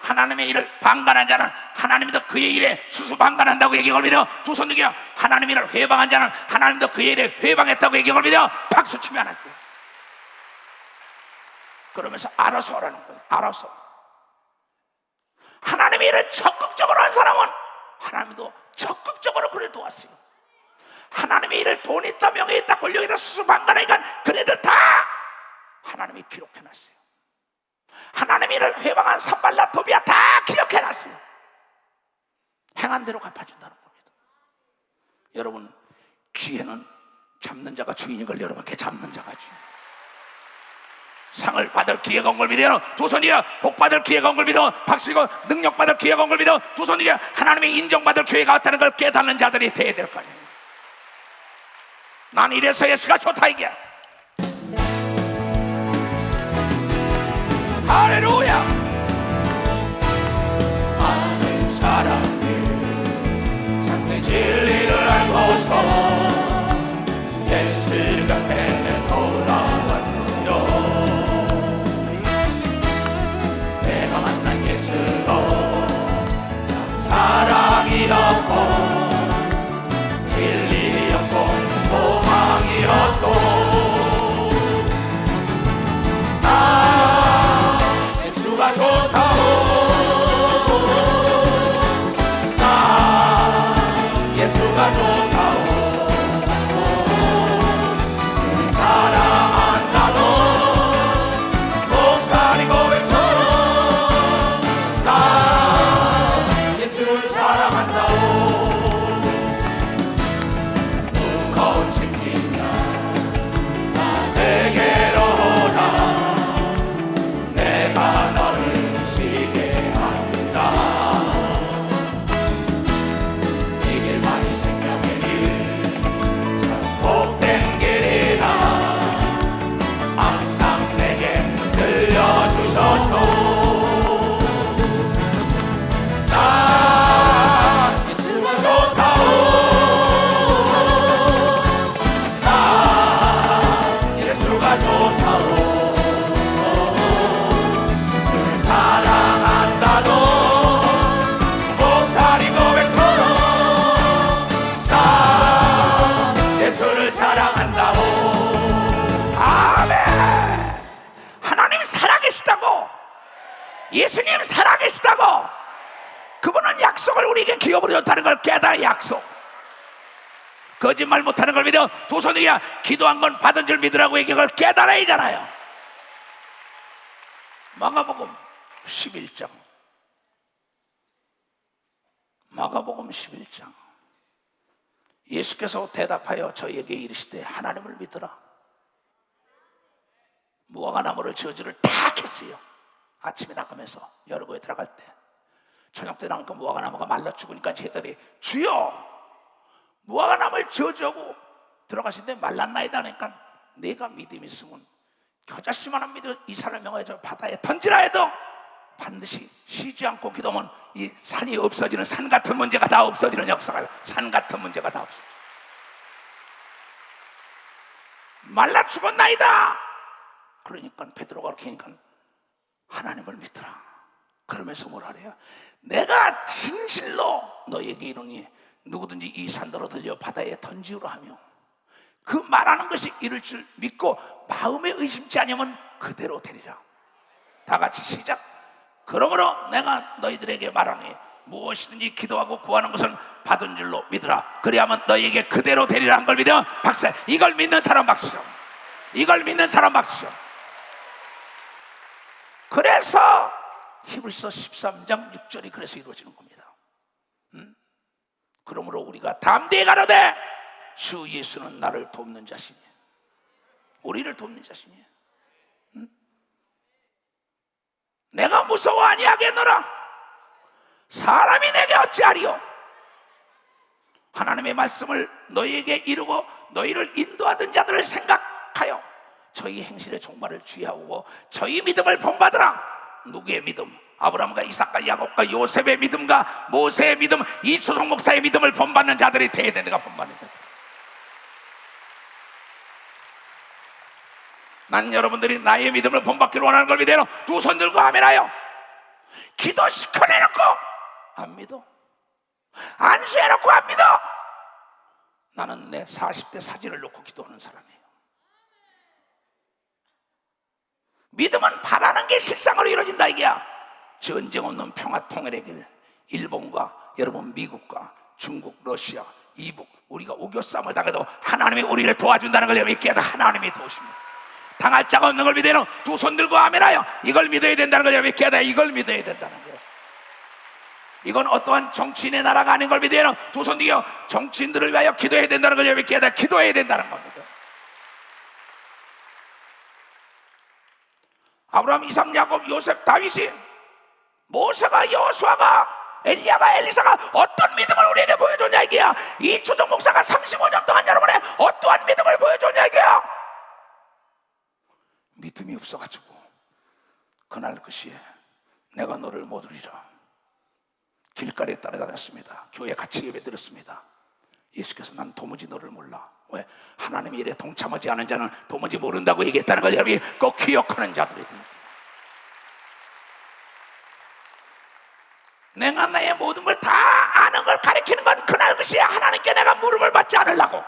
하나님의 일을 방관한 자는 하나님도 그의 일에 수수방관한다고 얘기합니다. 두 손 들고 하나님의 일을 회방한 자는 하나님도 그의 일에 회방했다고 얘기합니다. 박수 치면 안 돼요. 그러면서 알아서 하라는 거예요. 알아서. 하나님의 일을 적극적으로 한 사람은 하나님도 적극적으로 그를 도왔어요. 하나님의 일을 돈 있다, 명예 있다, 권력 있다, 수수방관하니까 그네들 다 하나님이 기록해놨어요. 하나님의 일을 회방한 산발라, 도비야 다 기억해놨어요. 행한 대로 갚아준다는 겁니다. 여러분, 기회는 잡는 자가 주인인 걸 여러분께 잡는 자가 주인. 상을 받을 기회가 온 걸 믿어요. 두 손이야 복 받을 기회가 온 걸 믿어 박수이고 능력 받을 기회가 온 걸 믿어 두 손이야 하나님의 인정받을 기회가 왔다는 걸 깨닫는 자들이 돼야 될 거 아니에요. 난 이래서 예수가 좋다 이게. 할렐루야. 많은 사람들 참된 진리를 알고서 예수 곁에 돌아왔으리라. 내가 만난 예수로 참 사랑이었고 진리였고 소망이었소. 나 예수가 좋다오. 나 예수가 좋다오. 주를 사랑한다고 목사님 고백처럼 나 예수를 사랑한다오. 무거운 책임이야 나 내게로 오라. 내가 너를 쉬게 합니다. 이 길만이 생명의 길 참 복된 길이라. 항상 내게 들려주소서. 나 예수가 좋다오. 나 예수가 좋다오. 주를 사랑한다도 목사리 고백처럼 나 예수를 사랑한다오. 아멘. 하나님 살아계시다고, 예수님 살아계시다고, 그분은 약속을 우리에게 기업으로 줬다는 걸 깨달아. 약속. 거짓말 못하는 걸 믿어 두 손이야 기도한 건 받은 줄 믿으라고 얘기한 걸 깨달아야잖아요. 마가복음 11장. 마가복음 11장. 예수께서 대답하여 저희에게 이르시되 하나님을 믿으라. 무화과나무를 저주를 다 캤어요. 아침에 나가면서 여러고에 들어갈 때 저녁 때 나오니까 무화과나무가 말라 죽으니까 제자들이 주여 무화과나무를 저주하고 들어가신데 말랐나이다 하니까 내가 믿음이 있으면 겨자씨만한 믿음 이 산을 명하여 저 바다에 던지라 해도 반드시 쉬지 않고 기도하면 이 산이 없어지는, 산 같은 문제가 다 없어지는 역사가, 산 같은 문제가 다 없어져. 말라 죽었나이다. 그러니까 베드로가 그렇게 하니까 하나님을 믿더라. 그러면서 뭘 하래요? 내가 진실로 너에게 이르니 누구든지 이 산더러 들려 바다에 던지우라 하며 그 말하는 것이 이룰 줄 믿고 마음에 의심치 않으면 그대로 되리라. 다 같이 시작. 그러므로 내가 너희들에게 말하니 무엇이든지 기도하고 구하는 것은 받은 줄로 믿으라. 그리하면 너희에게 그대로 되리라 한 걸 믿어 박수. 이걸 믿는 사람 박수죠. 이걸 믿는 사람 박수죠. 그래서 히브리서 13장 6절이 그래서 이루어지는 겁니다. 그러므로 우리가 담대히 가로되 주 예수는 나를 돕는 자신이에요. 우리를 돕는 자신이에요. 내가 무서워 아니하겠노라. 사람이 내게 어찌하리요. 하나님의 말씀을 너희에게 이루고 너희를 인도하던 자들을 생각하여 저희 행실의 종말을 주의하고 저희 믿음을 본받으라. 누구의 믿음? 아브라함과 이삭과 야곱과 요셉의 믿음과 모세의 믿음, 이초성 목사의 믿음을 본받는 자들이 되어야 돼. 내가 본받는 자들. 난 여러분들이 나의 믿음을 본받기를 원하는 걸 믿어요. 두 손 들고 아멘하여. 기도 시커내놓고 안 믿어. 안수해놓고 안 믿어. 나는 내 40대 사진을 놓고 기도하는 사람이에요. 믿음은 바라는 게 실상으로 이루어진다 이게야. 전쟁 없는 평화 통일의 길. 일본과 여러분 미국과 중국, 러시아, 이북, 우리가 우겨 싸움을 당해도 하나님이 우리를 도와준다는 걸 믿게 하다. 하나님이 도우십니다. 당할 자가 없는 걸 믿어요. 두 손 들고 아멘하여. 이걸 믿어야 된다는 걸 믿게 하다. 이걸 믿어야 된다는 거예요. 이건 어떠한 정치인의 나라가 아닌 걸 믿어요. 두 손 들고 정치인들을 위하여 기도해야 된다는 걸 믿게 하다. 기도해야 된다는 겁니다. 아브라함, 이삭, 야곱, 요셉, 다윗이, 모세가, 여호수아가, 엘리야가, 엘리사가 어떤 믿음을 우리에게 보여줬냐 이게야. 이초정 목사가 35년 동안 여러분의 어떠한 믿음을 보여줬냐 이게야. 믿음이 없어가지고 그날 그 시에 내가 너를 못 얻으리라. 길가에 따라다녔습니다. 교회 같이 예배 드렸습니다. 예수께서 난 도무지 너를 몰라. 왜? 하나님의 일에 동참하지 않은 자는 도무지 모른다고 얘기했다는 걸 여러분이 꼭 기억하는 자들이 됩니다. 내가 나의 모든 걸 다 아는 걸 가리키는 건 그날 그 시에 하나님께 내가 물음을 받지 않으려고.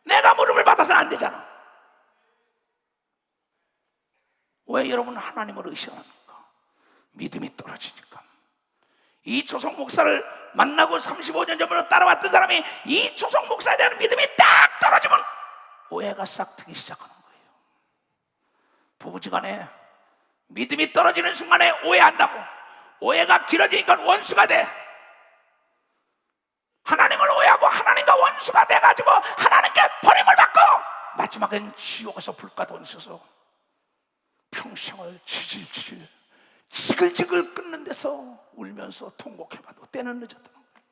내가 물음을 받아서는 안 되잖아. 왜 여러분 하나님을 의심합니까? 믿음이 떨어지니까. 이초성 목사를 만나고 35년 전부터 따라왔던 사람이 이초성 목사에 대한 믿음이 딱 떨어지면 오해가 싹 트기 시작하는 거예요. 부부지간에 믿음이 떨어지는 순간에 오해한다고. 오해가 길어지니까 원수가 돼. 하나님을 오해하고 하나님과 원수가 돼가지고 하나님께 버림을 받고 마지막엔 지옥에서 불가도 있어서 평생을 지글지글 끓는 데서 울면서 통곡해봐도 때는 늦었다는 거예요.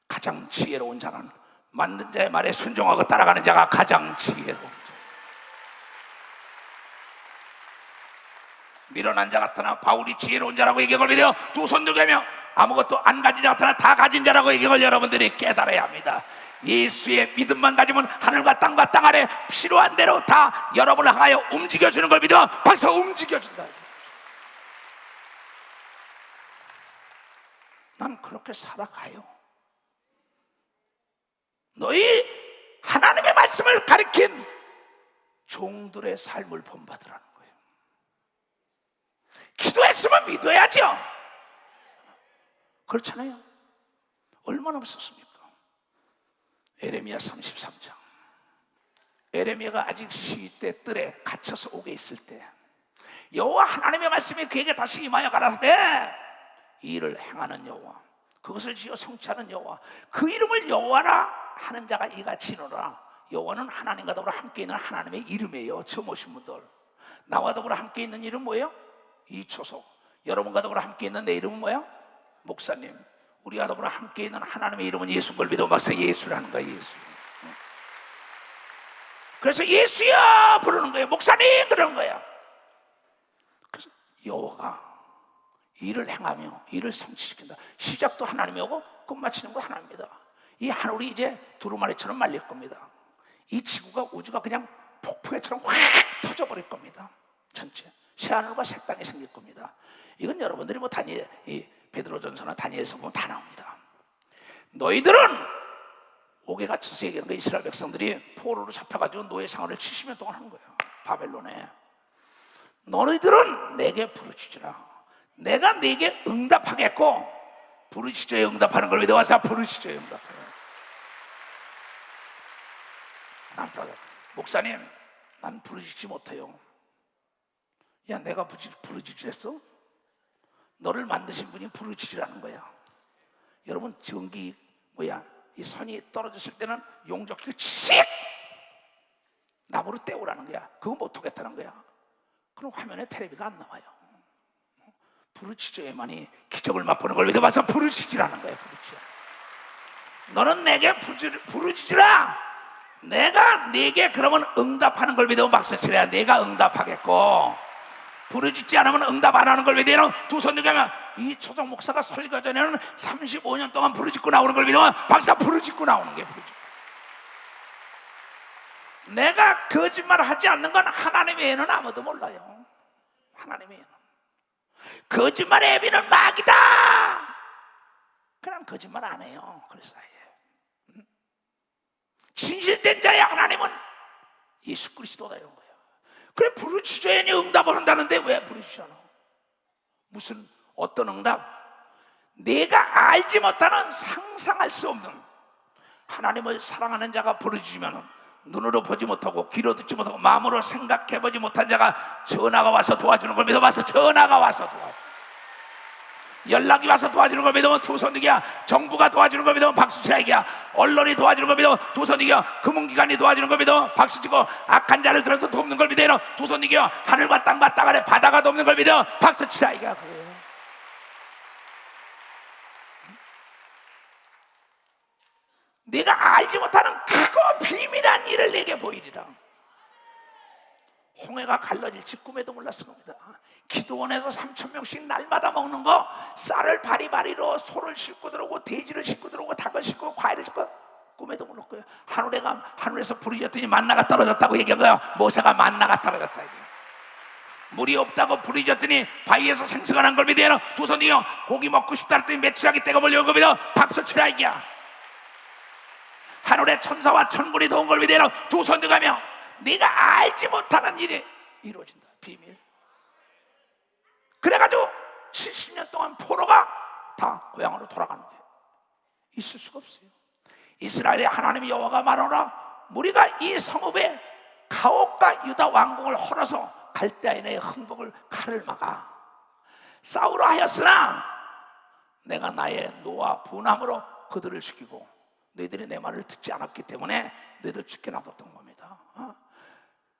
가장 지혜로운 자는 만든 자의 말에 순종하고 따라가는 자가 가장 지혜로운 자. 미련한 자 같으나 바울이 지혜로운 자라고 얘기한 걸 믿어요. 두 손 들고 하며 아무것도 안 가진 자 같으나 다 가진 자라고 얘기한 걸 여러분들이 깨달아야 합니다. 예수의 믿음만 가지면 하늘과 땅과 땅 아래 필요한 대로 다 여러분을 향하여 움직여주는 걸 믿어. 벌써 움직여준다. 난 그렇게 살아가요. 너희 하나님의 말씀을 가리킨 종들의 삶을 본받으라는 거예요. 기도했으면 믿어야죠. 그렇잖아요. 얼마나 없었습니까? 에레미야 33장. 에레미야가 아직 시대 뜰에 갇혀서 옥에 있을 때 여호와 하나님의 말씀이 그에게 다시 임하여 가라사대 이 일을 행하는 여호와, 그것을 지어 성취하는 여호와, 그 이름을 여호와라 하는 자가 이같이 이르노라. 여호와는 하나님과 더불어 함께 있는 하나님의 이름이에요. 처음 오신 분들, 나와 더불어 함께 있는 이름 뭐예요? 이초석. 여러분과 더불어 함께 있는 내 이름은 뭐야? 목사님. 우리와 더불어 함께 있는 하나님의 이름은 예수인 걸 믿어. 막상 예수라는 거야. 예수. 그래서 예수야 부르는 거예요. 목사님 그러는 거야. 그래서 여호와가 일을 행하며 일을 성취시킨다. 시작도 하나님이고 끝마치는 거 하나님입니다. 이 하늘이 이제 두루마리처럼 말릴 겁니다. 이 지구가, 우주가 그냥 폭풍해처럼 확 터져버릴 겁니다. 전체 새하늘과 새 땅이 생길 겁니다. 이건 여러분들이 뭐 이 베드로전서나 다니엘서 보면 다 나옵니다. 너희들은 옥에갇혀서 얘기하는 거, 이스라엘 백성들이 포로로 잡혀가지고 노예 생활을 70년 동안 한 거예요, 바벨론에. 너희들은 내게 부르짖으라. 내가 네게 응답하겠고, 부르짖어야 응답하는 걸 믿어와서 부르짖어야 응답해요. 목사님, 난 부르짖지 못해요. 야, 내가 부르짖으랬어? 너를 만드신 분이 부르짖으라는 거야. 여러분, 전기 이 선이 떨어졌을 때는 용접기를 칙 나무로 떼우라는 거야. 그거 못하겠다는 거야. 그럼 화면에 텔레비가 안 나와요. 부르짖어야만이 기적을 맛보는 걸 믿어봐서 부르짖으라는 거야. 부르짖어. 너는 내게 부르짖으라. 내가 네게 그러면 응답하는 걸 믿으면 박수 치래야 내가 응답하겠고, 부르짖지 않으면 응답 안 하는 걸 믿으면 두 손 들게 하면, 이 초정 목사가 설교 전에는 35년 동안 부르짖고 나오는 걸 믿으면 박사 부르짖고 나오는 게 부르짖고. 내가 거짓말을 하지 않는 건 하나님 외에는 아무도 몰라요. 하나님 외에는. 거짓말의 애비는 마귀다. 그냥 거짓말 안 해요. 그래서 진실된 자의 하나님은 예수 그리스도다, 이런 거예요. 그래, 부르짖어야지 응답을 한다는데 왜 부르짖잖아? 무슨 어떤 응답? 내가 알지 못하는, 상상할 수 없는 하나님을 사랑하는 자가 부르짖으면 눈으로 보지 못하고 귀로 듣지 못하고 마음으로 생각해보지 못한 자가 전화가 와서 도와주는 걸 믿어봐서 전화가 와서 도와줘. 연락이 와서 도와주는 걸 믿으면 두 손 들기야. 정부가 도와주는 걸 믿으면 박수 치라 이기야. 언론이 도와주는 걸 믿으면 두 손 들기야. 금융기관이 도와주는 걸 믿으면 박수 치고, 악한 자를 들어서 돕는 걸 믿으면 두 손 들기야. 하늘과 땅과 땅 아래 바다가 돕는 걸 믿으면 박수 치라 이기야. 네가 알지 못하는 크고 비밀한 일을 내게 보이리라. 홍해가 갈라질지 꿈에도 몰랐을 겁니다. 기도원에서 3,000명씩 날마다 먹는 거, 쌀을 바리바리로 소를 싣고 들어오고 돼지를 싣고 들어오고 닭을 싣고 과일을 싣고, 꿈에도 몰랐고요. 하늘에서 불이 졌더니 만나가 떨어졌다고 얘기한 거예요. 모세가 만나가 떨어졌다. 물이 없다고 불이 졌더니 바위에서 생수가 난 걸 믿어요. 두 손이요. 고기 먹고 싶다 했더니 메추라기 떼가 몰려온 걸 믿어 박수 치라 이기야. 하늘에 천사와 천군이 도운 걸 믿어요. 두 손 들어가며 네가 알지 못하는 일이 이루어진다. 비밀. 그래가지고 70년 동안 포로가 다 고향으로 돌아가는 거예요. 있을 수가 없어요. 이스라엘의 하나님 여호와가 말하노라, 우리가 이 성읍에 가옥과 유다 왕궁을 헐어서 갈대아인의 흥복을 칼을 막아 싸우라 하였으나 내가 나의 노와 분함으로 그들을 죽이고 너희들이 내 말을 듣지 않았기 때문에 너희들 죽게 놔뒀던 겁니다.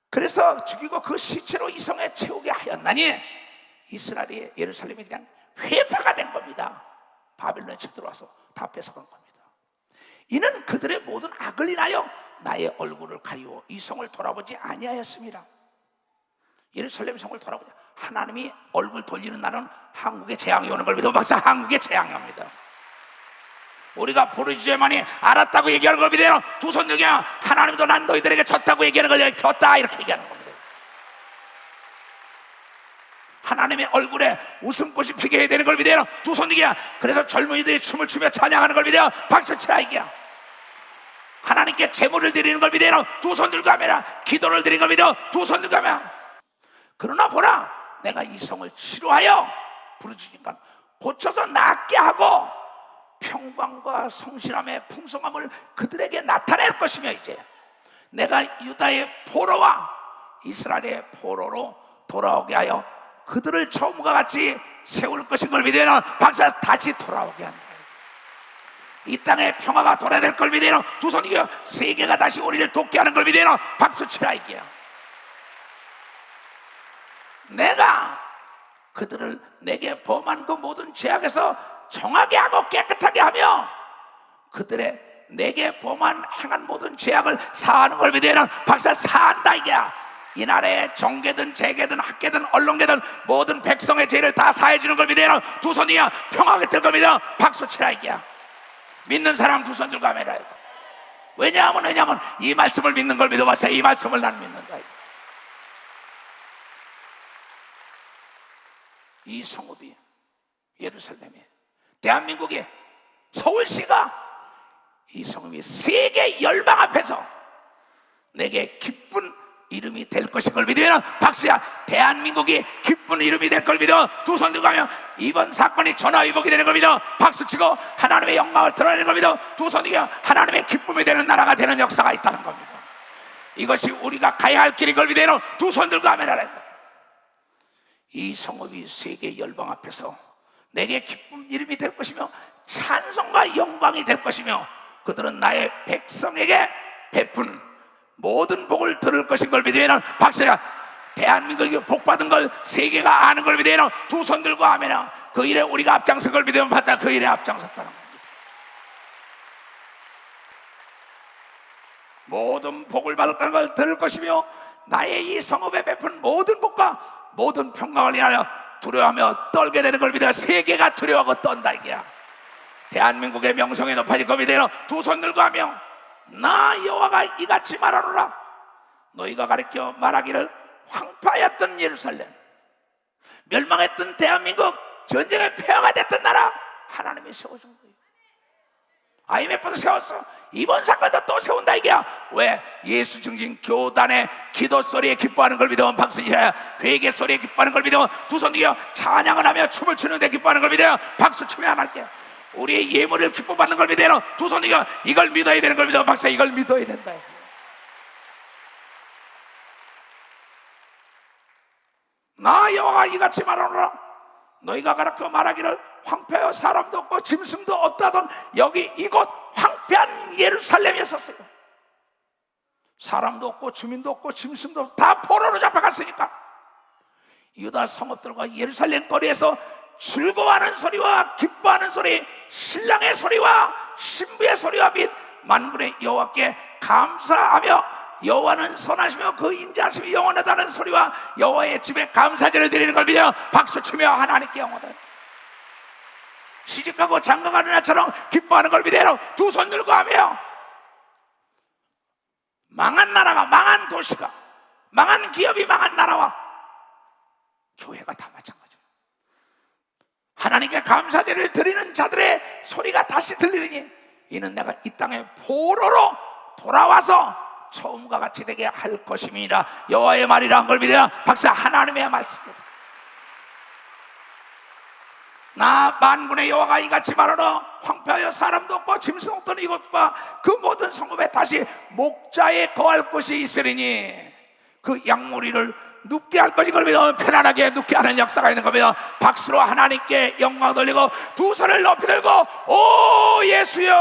그래서 죽이고 그 시체로 이 성에 채우게 하였나니 이스라엘이 예루살렘이 그냥 회파가 된 겁니다. 바벨론에 쳐들어와서 다 뺏어간 겁니다. 이는 그들의 모든 악을 인하여 나의 얼굴을 가리워 이 성을 돌아보지 아니하였습니다. 예루살렘 성을 돌아보자. 하나님이 얼굴 돌리는 날은 한국에 재앙이 오는 걸 믿어 박사 한국에 재앙이 옵니다. 우리가 부르짖어야만이 알았다고 얘기하는 걸 믿어요. 두 손 들게 하나님도 난 너희들에게 졌다고 얘기하는 걸 졌다 이렇게 얘기하는 겁니다. 하나님의 얼굴에 웃음꽃이 피게 해야 되는 걸 믿어요. 두 손 들게. 그래서 젊은이들이 춤을 추며 찬양하는 걸 믿어요. 박수 치라 이기야. 하나님께 제물을 드리는 걸 믿어요. 두 손 들고 하면 기도를 드리는 걸 믿어. 두 손 들고 하면. 그러나 보라, 내가 이 성을 치료하여 부르짖으니까 고쳐서 낫게 하고 평강과 성실함의 풍성함을 그들에게 나타낼 것이며 이제 내가 유다의 포로와 이스라엘의 포로로 돌아오게 하여 그들을 처음과 같이 세울 것인 걸 믿어요. 박사 다시 돌아오게 한다. 이 땅에 평화가 돌아될 걸 믿어요. 두 손 이겨 세계가 다시 우리를 돕게 하는 걸 믿어요. 박수 치라 이기야. 내가 그들을 내게 범한 그 모든 죄악에서 정하게 하고 깨끗하게 하며 그들의 내게 범한 행한 모든 죄악을 사하는 걸 믿어요. 박사 사한다 이게야. 이 나라의 정계든 재계든 학계든 언론계든 모든 백성의 죄를 다 사해주는 걸 믿어요. 두 손이야 평화가 될 걸 믿어. 박수 치라 이게야. 믿는 사람 두 손 들고 하메라. 왜냐하면 이 말씀을 믿는 걸 믿어봤어요. 이 말씀을 난 믿는다. 이 성읍이, 예루살렘이, 대한민국이, 서울시가, 이 성읍이 세계 열방 앞에서 내게 기쁜 이름이 될 것인 걸 믿으면, 박수야. 대한민국이 기쁜 이름이 될 걸 믿어 두 손 들고 가면 이번 사건이 전화위복이 되는 걸 믿어 박수치고 하나님의 영광을 드러내는 걸 믿어 두 손 들고 하나님의 기쁨이 되는 나라가 되는 역사가 있다는 겁니다. 이것이 우리가 가야 할 길인 걸 믿어 두 손 들고 하면 하라. 이 성읍이 세계 열방 앞에서 내게 기쁜 이름이 될 것이며 찬송과 영광이 될 것이며 그들은 나의 백성에게 베푼 모든 복을 들을 것인 걸 믿으면 박수야. 대한민국이 복받은 걸 세계가 아는 걸 믿으면 두 손 들고 하면 그 일에 우리가 앞장선 걸 믿으면 바짝 그 일에 앞장섰다는 겁니다. 모든 복을 받았다는 걸 들을 것이며 나의 이 성읍에 베푼 모든 복과 모든 평강을 인하여 두려워하며 떨게 되는 걸 믿어 세계가 두려워하고 떤다 이게야. 대한민국의 명성이 높아질 걸 믿으면 두 손 들고 하며 나 여호와가 이같이 말하노라. 너희가 가르쳐 말하기를 황폐하였던 예루살렘, 멸망했던 대한민국, 전쟁의 폐허가 됐던 나라 하나님이 세워준 거예요. IMF도 세웠어. 이번 사건도 또 세운다 이게야. 왜? 예수 증진 교단의 기도 소리에 기뻐하는 걸 믿으면 박수치라. 회개 소리에 기뻐하는 걸 믿으면 두 손 들고 찬양을 하며 춤을 추는데 기뻐하는 걸 믿으면 박수 치며 안 할게. 우리의 예물을 기뻐 받는 걸 믿어요. 두 손 들고 이걸 믿어야 되는 걸 믿어 박사. 이걸 믿어야 된다. 나 여호와가 이같이 말하노라. 너희가 가르쳐 말하기를 황폐하여 사람도 없고 짐승도 없다던 여기 이곳 황폐한 예루살렘이었어요. 사람도 없고 주민도 없고 짐승도 없고 다 포로로 잡혀갔으니까 유다 성읍들과 예루살렘 거리에서 즐거워하는 소리와 기뻐하는 소리, 신랑의 소리와 신부의 소리와 및 만군의 여호와께 감사하며 여호와는 선하시며 그 인자하심이 영원하다는 소리와 여호와의 집에 감사제를 드리는 걸 믿어 박수치며 하나님께 영원하다. 시집가고 장가가는 날처럼 기뻐하는 걸 믿어 두 손 들고 하며 망한 나라가, 망한 도시가, 망한 기업이, 망한 나라와 교회가 다 마찬가지예요. 하나님께 감사제를 드리는 자들의 소리가 다시 들리니 이는 내가 이 땅에 포로로 돌아와서 처음과 같이 되게 할 것임이라. 여호와의 말이라는 걸 믿어야 박사. 하나님의 말씀입니다. 나 만군의 여호와가 이같이 말하노라. 황폐하여 사람도 없고 짐승 없던 이곳과 그 모든 성읍에 다시 목자에 거할 곳이 있으리니 그 양무리를 눕게 할 것인 걸 믿어 편안하게 눕게 하는 역사가 있는 겁니다. 박수로 하나님께 영광 돌리고 두 손을 높이 들고 오 예수여.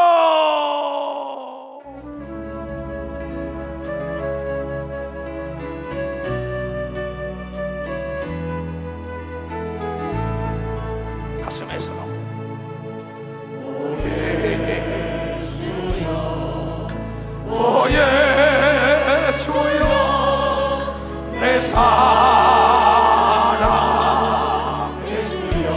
가슴에서 오 예수여, 오 예수여, 내 사랑 예수여,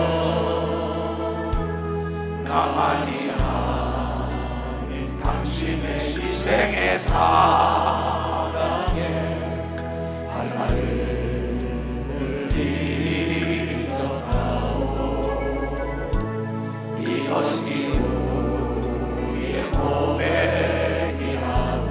나만이 아닌 당신의 희생의 사랑에 할 말을 잊었다오. 이것이 우리의 고백이라고.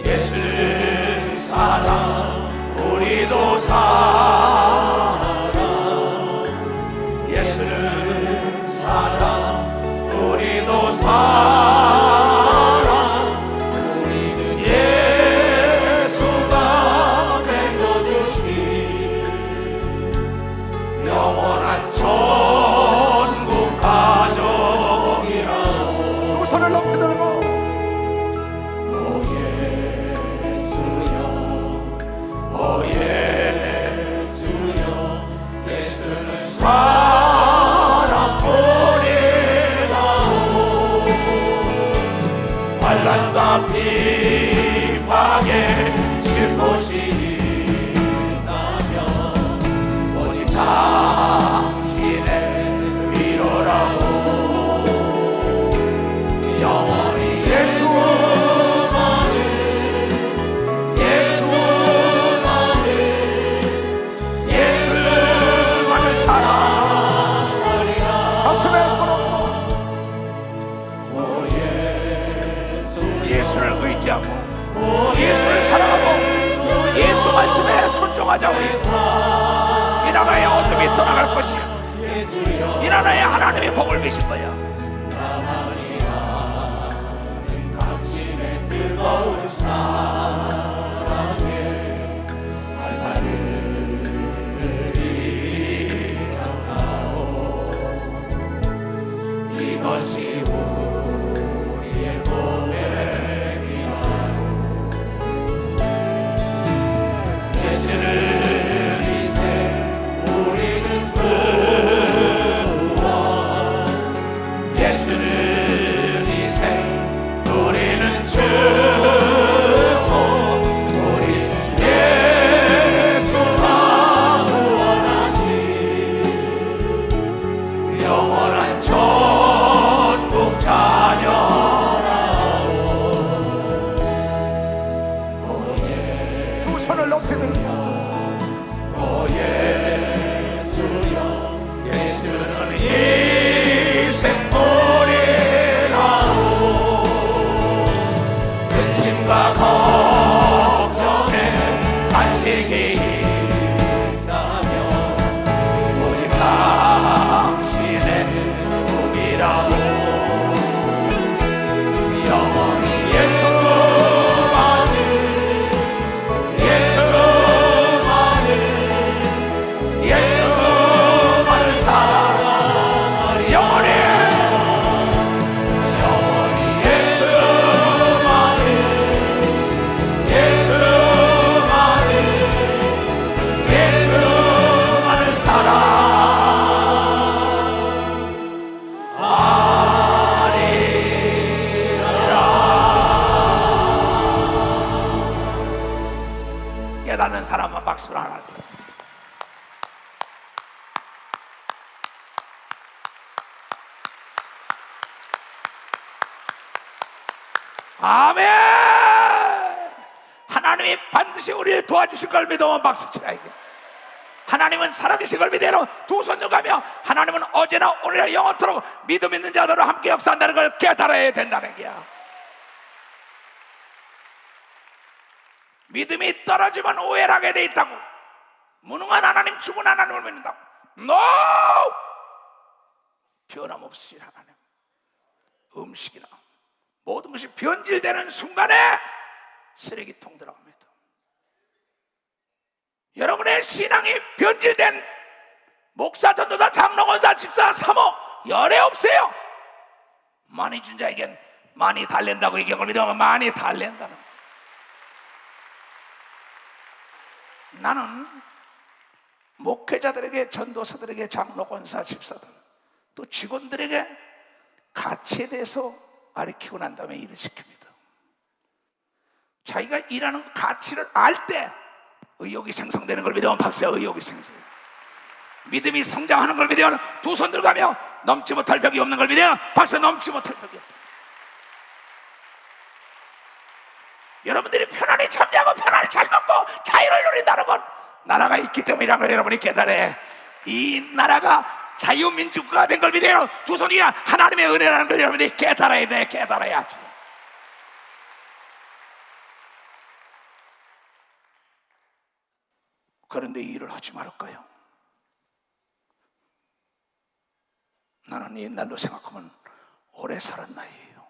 예수를 사랑, 우리도 사랑. 예수를 사랑, 우리도 사랑. 우리는 예수가 맺어주신 영원한 천국 가족이라고. 두 손을 높이 들고 오 예수여, 오 예수여, 예수는 사랑뿐이라오. 환난과 비방에 쉴 곳이 있다면 오직 당신의 위로라오. 영원히 예수만을, 예수만을, 예수를 의지하고 예수를 사랑하고 예수 말씀에 순종하자고. 이 나라의 어둠이 떠나갈 것이야. 이 나라에 하나님의 복을 주실 거야. 당신의 뜨거운 사랑에 알바를 잊어가오. 이것이 우리의 고백이야. 예수를 이제 우리는 예수를 이세 우리는 주고 우리 예수가 구원하시 영원한 천국 자녀라오. 두 손을 높이 들고 오 예수여 예수는 걱정에 안식이 있다면 오직 당신의 꿈이라고. 영원히 예수만을 예수만을 예수만을 사랑하리. 영원히 깨닫는 사람은 박수를 하나 드려. 아멘. 하나님이 반드시 우리를 도와주실 걸 믿으면 박수 치라. 이게 하나님은 살아계신 걸 믿으러 두 손을 가며 하나님은 어제나 오늘이나 영원토록 믿음 있는 자들과 함께 역사한다는 걸 깨달아야 된다는 거야. 믿음이 떨어지면 오해를 하게 돼 있다고. 무능한 하나님, 죽은 하나님을 믿는다고. NO! 변함없이 하나님. 음식이나 모든 것이 변질되는 순간에 쓰레기통 들어갑니다. 여러분의 신앙이 변질된 목사, 전도사, 장로, 권사, 집사, 사모 열애 없어요. 많이 준 자에겐 많이 달랜다고 얘기한 걸 믿으면 많이 달랜다는 거예요. 나는 목회자들에게, 전도사들에게, 장로, 권사, 집사들 또 직원들에게 가치에 대해서 가르치고 난 다음에 일을 시킵니다. 자기가 일하는 가치를 알 때 의욕이 생성되는 걸 믿으면 박수야. 의욕이 생성. 믿음이 성장하는 걸 믿으면 두 손 들가며 넘지 못할 벽이 없는 걸 믿으면 박수. 넘지 못할 벽이 없다. 여러분들이 편안히 잠자고 편안히 잘 먹고 자유를 누린다는 건 나라가 있기 때문이라는 걸 여러분이 깨달아야. 이 나라가 자유민주국가가 된 걸 믿어요. 두 손이 하나님의 은혜라는 걸 여러분이 깨달아야 돼. 깨달아야지. 그런데 이 일을 하지 말을까요? 나는 옛날로 생각하면 오래 살은 나이에요.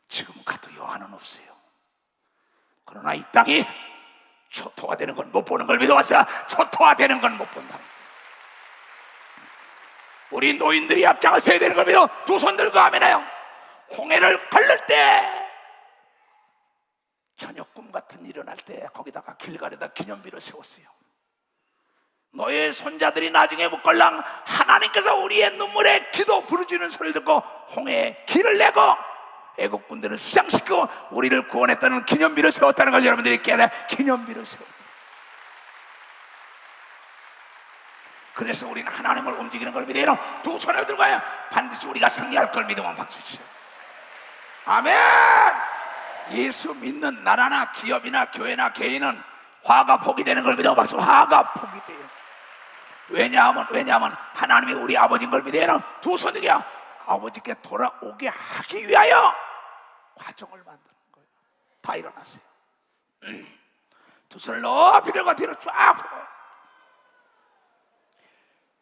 지금 가도 여한은 없어요. 그러나 이 땅이 초토화되는 건 못 보는 걸 믿어왔어. 초토화되는 건 못 본다. 우리 노인들이 앞장을 서야 되는 걸 믿어 두 손 들고 아멘해요. 홍해를 걸릴 때 저녁 꿈 같은 일이 일어날 때 거기다가 길가에다 기념비를 세웠어요. 너의 손자들이 나중에 묵걸랑 하나님께서 우리의 눈물에 기도 부르짖는 소리를 듣고 홍해에 길을 내고 애국군대를 수장시키고 우리를 구원했다는 기념비를 세웠다는 걸 여러분들이 깨달아. 기념비를 세웠다. 그래서 우리는 하나님을 움직이는 걸 믿어요. 두 손을 들고요. 반드시 우리가 승리할 걸 믿으면 박수 주세요. 아멘. 예수 믿는 나라나 기업이나 교회나 개인은 화가 복이 되는 걸 믿어 박수. 화가 복이 돼요. 왜냐하면 하나님이 우리 아버지인 걸 믿어요. 두 손 들고 아버지께 돌아오게 하기 위하여 과정을 만드는 거예요. 다 일어나세요. 두 손을 높이 들고 뒤로 쫙 펴고.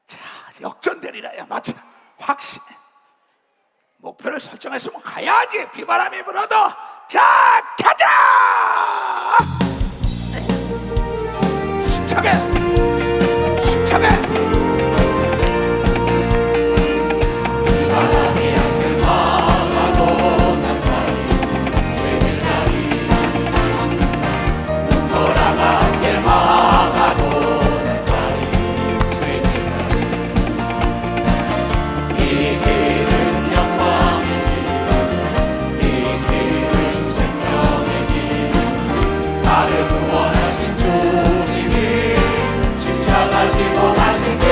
자, 역전되리라야. 맞아. 확신해. 목표를 설정했으면 가야지. 비바람이 불어도. 자, 가자. 힘차게, 힘차게. 바람이 함께 막아도 날마리 새길 날이 눈보라가 함께 막아도 날마리 새길 날이 이 길은 영광의 길, 이 길은 생명의 길 나를 구원하신 주님이 십자가 지고 가신 길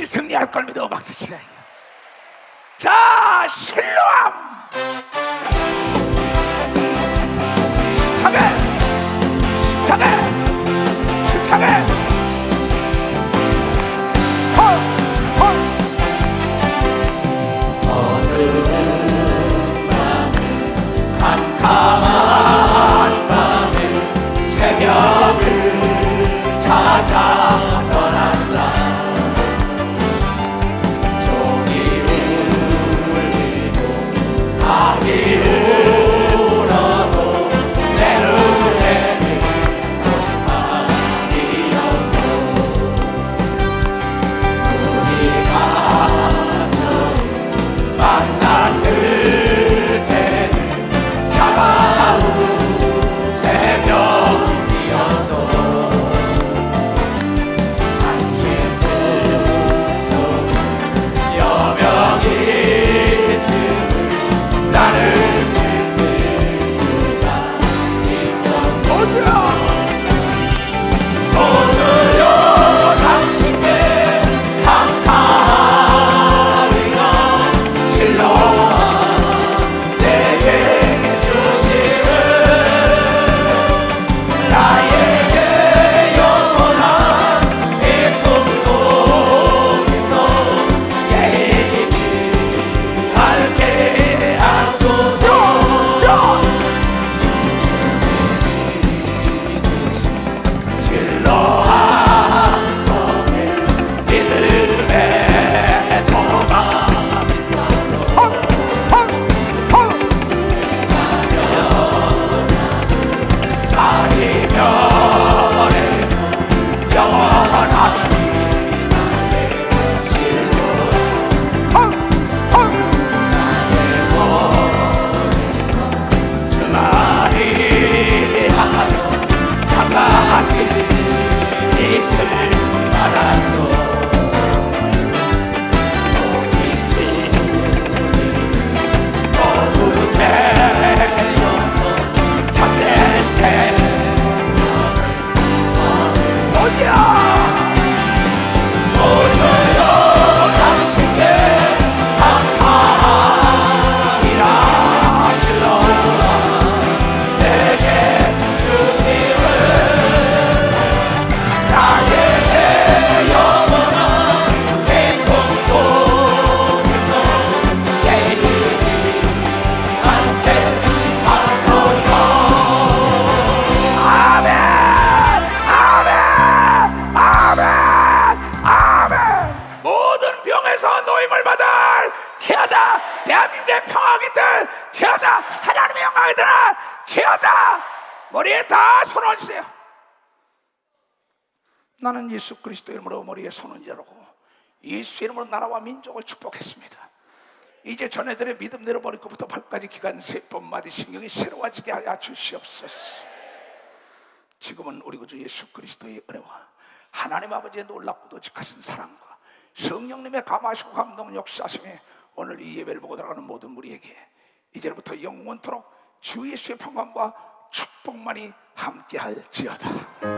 승리할 걸 믿어. 박수 치라. 자, 실로암. 차게, 차게, 차게. 헐, 헐. 어두운 밤을 캄캄한 밤을 새벽을 찾아 떠난다. 악이 울어도 내 눈에는 꽃만이 어떠한 속에 믿음의 소망 아니면에 영원한 주만이 하여 참가하신 이슬 알았소 오직 주님은 거룩해여서 참된 생명을 오지야 오셔요 당신께 감사이라 하실러라 내게 주심을 나에게 영원한 행복 속에서 깨지지 않게 하소서 아멘 아멘 아멘 아멘 모든 병에서 노임을 받을 태어다 대한민국의 평화기들 태어다 하나님의 영광이들 태어다 머리에 다 손 얹으세요. 나는 예수 그리스도 이름으로 머리에 손 얹으라고 예수 이름으로 나라와 민족을 축복했습니다. 이제 전애들의 믿음 내려버릴 것부터 발까지 기간 세번 마디 신경이 새로워지게 하여 주시옵소서. 지금은 우리 구주 예수 그리스도의 은혜와 하나님 아버지의 놀랍고도 직하신 사랑과 성령님의 감화하시고 감동 역사하심이 오늘 이 예배를 보고 들어가는 모든 우리에게 이제부터 영원토록 주 예수의 평강과 축복만이 함께할지어다.